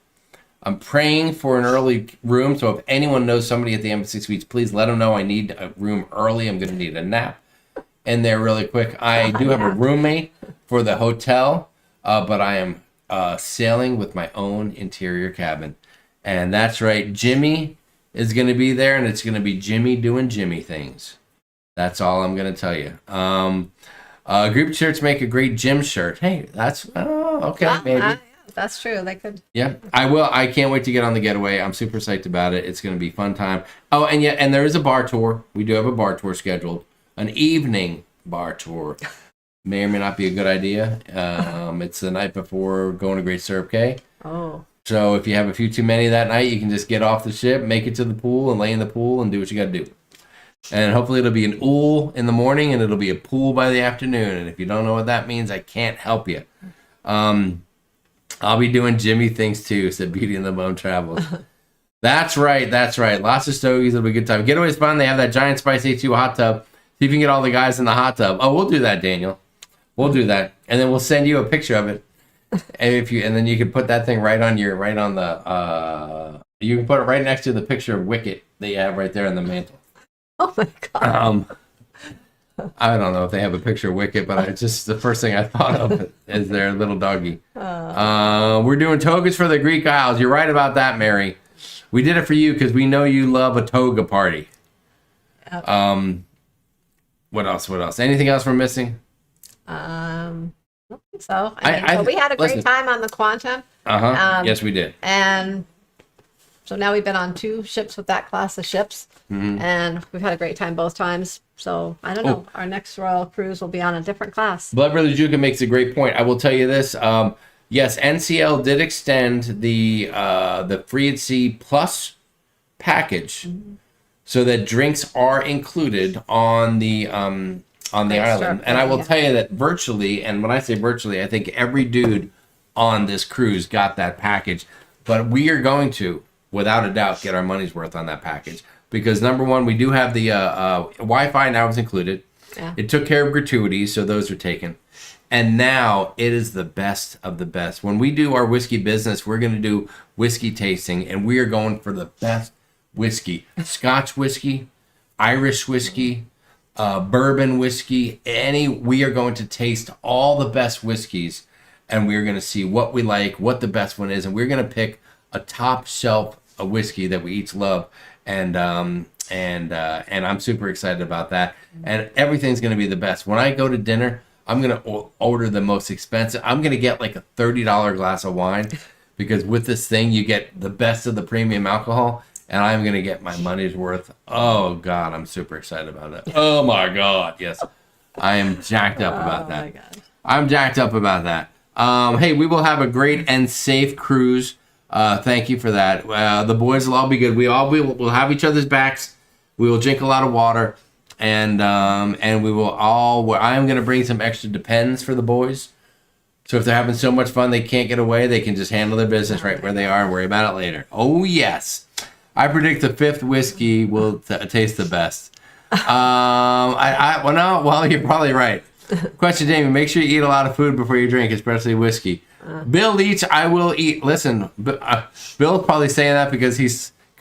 Speaker 2: I'm praying for an early room, so if anyone knows somebody at the Embassy Suites, please let them know I need a room early. I'm going to need a nap in there really quick. I do have a roommate for the hotel, but I am sailing with my own interior cabin. And that's right, Jimmy is going to be there, and it's going to be Jimmy doing Jimmy things. That's all I'm going to tell you. Group shirts make a great gym shirt. Hey, that's okay, maybe.
Speaker 4: That's true. They could.
Speaker 2: Yeah, I will. I can't wait to get on the getaway. I'm super psyched about it. It's going to be a fun time. Oh, and there is a bar tour. We do have a bar tour scheduled. An evening bar tour. May or may not be a good idea. It's the night before going to Great Stirrup Cay.
Speaker 4: Oh.
Speaker 2: So if you have a few too many that night, you can just get off the ship, make it to the pool, and lay in the pool and do what you got to do. And hopefully it'll be an ool in the morning, and it'll be a pool by the afternoon. And if you don't know what that means, I can't help you. I'll be doing Jimmy things too, said Beauty and the Bone Travels. That's right. Lots of stogies. It'll be a good time. Getaway's fun. They have that giant Spice A2 hot tub. See if you can get all the guys in the hot tub. Oh, we'll do that, Daniel. We'll do that. And then we'll send you a picture of it. And then you can put that thing you can put it right next to the picture of Wicket that you have right there on the mantle.
Speaker 4: Oh my God.
Speaker 2: I don't know if they have a picture of Wicket, but it's just the first thing I thought of is their little doggy. We're doing togas for the Greek Isles. You're right about that, Mary. We did it for you because we know you love a toga party. Yep. What else? Anything else we're missing?
Speaker 4: I don't think so. But we had a great time on the Quantum.
Speaker 2: Yes, we did.
Speaker 4: And so now we've been on 2 ships with that class of ships, and we've had a great time both times. So I don't know. Our next Royal Cruise will be on a different class.
Speaker 2: Blood Brother Juka makes a great point. I will tell you this. Yes, NCL did extend the Free at Sea Plus package, so that drinks are included on the island. And I will tell you that virtually, and when I say virtually, I think every dude on this cruise got that package. But we are going to, without a doubt, get our money's worth on that package. Because number one, we do have the Wi-Fi now is included. Yeah. It took care of gratuities, so those are taken. And now it is the best of the best. When we do our whiskey business, we're going to do whiskey tasting, and we are going for the best whiskey. Scotch whiskey, Irish whiskey, bourbon whiskey, we are going to taste all the best whiskeys, and we're going to see what we like, what the best one is, and we're going to pick a top shelf of whiskey that we each love, and I'm super excited about that. And everything's going to be the best. When I go to dinner, I'm going to order the most expensive. I'm going to get like a $30 glass of wine, because with this thing you get the best of the premium alcohol, and I'm going to get my money's worth. Oh God, I'm super excited about that. Oh my God, yes, I am jacked up about that. Oh my God. I'm jacked up about that. Hey, we will have a great and safe cruise. Thank you for that. The boys will all be good. We'll have each other's backs. We will drink a lot of water, and we will all. I am going to bring some extra Depends for the boys. So if they're having so much fun they can't get away, they can just handle their business right where they are and worry about it later. Oh yes, I predict the 5th whiskey will taste the best. Well, you're probably right. Question, Jamie, make sure you eat a lot of food before you drink, especially whiskey. Bill Leach, I will eat. Listen, Bill's probably saying that because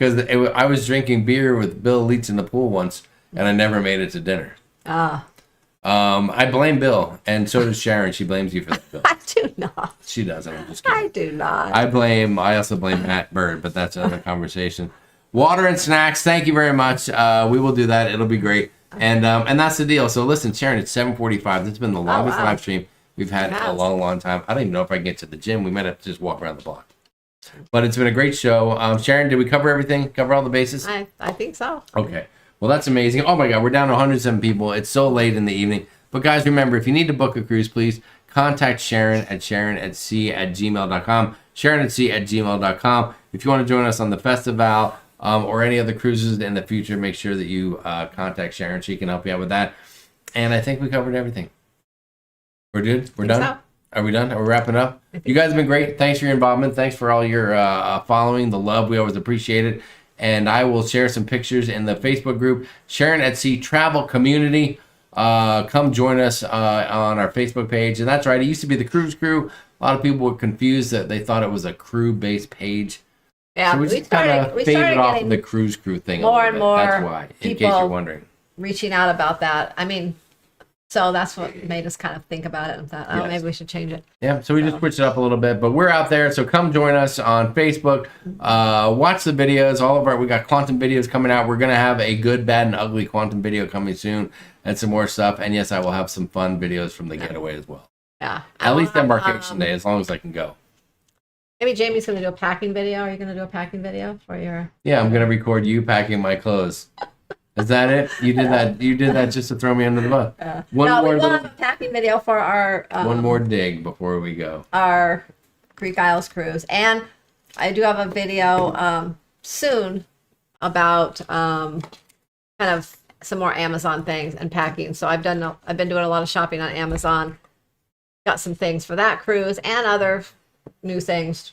Speaker 2: I was drinking beer with Bill Leach in the pool once, and I never made it to dinner. I blame Bill, and so does Sharon. She blames you for that, Bill.
Speaker 4: I do not.
Speaker 2: She doesn't. I'm just kidding.
Speaker 4: I do not.
Speaker 2: I also blame Matt Bird, but that's another conversation. Water and snacks, thank you very much. We will do that. It'll be great. And that's the deal. So listen, Sharon, it's 7:45. This has been the longest live stream we've had in a long, long time. I don't even know if I can get to the gym. We might have to just walk around the block. But it's been a great show. Sharon, did we cover everything? Cover all the bases?
Speaker 4: I think so.
Speaker 2: Okay. Well, that's amazing. Oh my God, we're down to 107 people. It's so late in the evening. But guys, remember, if you need to book a cruise, please contact Sharon at sharonatsea@gmail.com. sharonatsea@gmail.com. If you want to join us on the festival, or any other cruises in the future, make sure that you contact Sharon. She can help you out with that. And I think we covered everything. We're good? We're done? So. Are we done? Are we wrapping up? You guys have been great. Thanks for your involvement. Thanks for all your following, the love. We always appreciate it. And I will share some pictures in the Facebook group, Sharon at Sea Travel Community. Come join us on our Facebook page. And that's right, it used to be the Cruise Crew. A lot of people were confused that they thought it was a crew-based page.
Speaker 4: Yeah,
Speaker 2: so we just kind of faded off of the Cruise Crew thing
Speaker 4: more and more.
Speaker 2: That's why, in case you're wondering.
Speaker 4: Reaching out about that. I mean, so that's what made us kind of think about it and thought, oh, maybe we should change it.
Speaker 2: Yeah, so we just switched it up a little bit, but we're out there. So come join us on Facebook. Watch the videos. We got quantum videos coming out. We're going to have a good, bad, and ugly quantum video coming soon, and some more stuff. And yes, I will have some fun videos from the getaway as well.
Speaker 4: Yeah.
Speaker 2: At least Embarkation Day, as long as I can go.
Speaker 4: Maybe Jamie's going to do a packing video. Are you going to do a packing video for your...
Speaker 2: Yeah, I'm going to record you packing my clothes. Is that it? You did that. You did that just to throw me under the bus.
Speaker 4: We will have a packing video for our...
Speaker 2: one more dig before we go.
Speaker 4: Our Greek Isles cruise. And I do have a video soon about kind of some more Amazon things and packing. So I've been doing a lot of shopping on Amazon. Got some things for that cruise and other new things,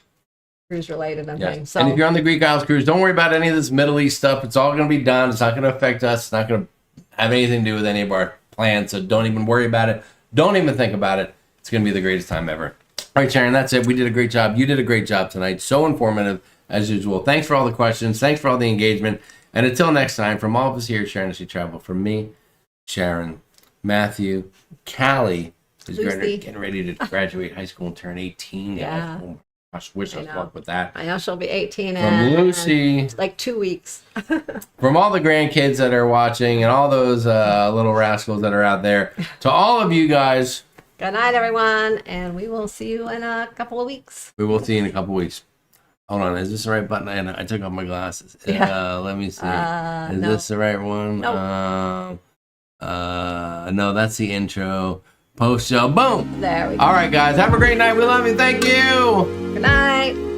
Speaker 4: cruise related and things. So,
Speaker 2: and if you're on the Greek Isles cruise, don't worry about any of this Middle East stuff. It's all going to be done. It's not going to affect us. It's not going to have anything to do with any of our plans. So don't even worry about it. Don't even think about it. It's going to be the greatest time ever. All right, Sharon, that's it. We did a great job. You did a great job tonight. So informative as usual. Thanks for all the questions. Thanks for all the engagement. And until next time, from all of us here at Sharon as You Travel, from me, Sharon, Matthew, Callie, who's getting ready to graduate high school and turn 18.
Speaker 4: Yeah.
Speaker 2: Oh, gosh, wish us luck with that.
Speaker 4: I know she'll be 18
Speaker 2: in Lucy,
Speaker 4: like 2 weeks.
Speaker 2: From all the grandkids that are watching and all those little rascals that are out there, to all of you guys.
Speaker 4: Good night, everyone, and we will see you in a couple of weeks.
Speaker 2: We will see you in a couple of weeks. Hold on, is this the right button? I took off my glasses.
Speaker 4: Yeah.
Speaker 2: Let me see. Is this the right one?
Speaker 4: Nope.
Speaker 2: No, that's the intro. Post show. Boom.
Speaker 4: There we go.
Speaker 2: All right, guys. Have a great night. We love you. Thank you.
Speaker 4: Good night.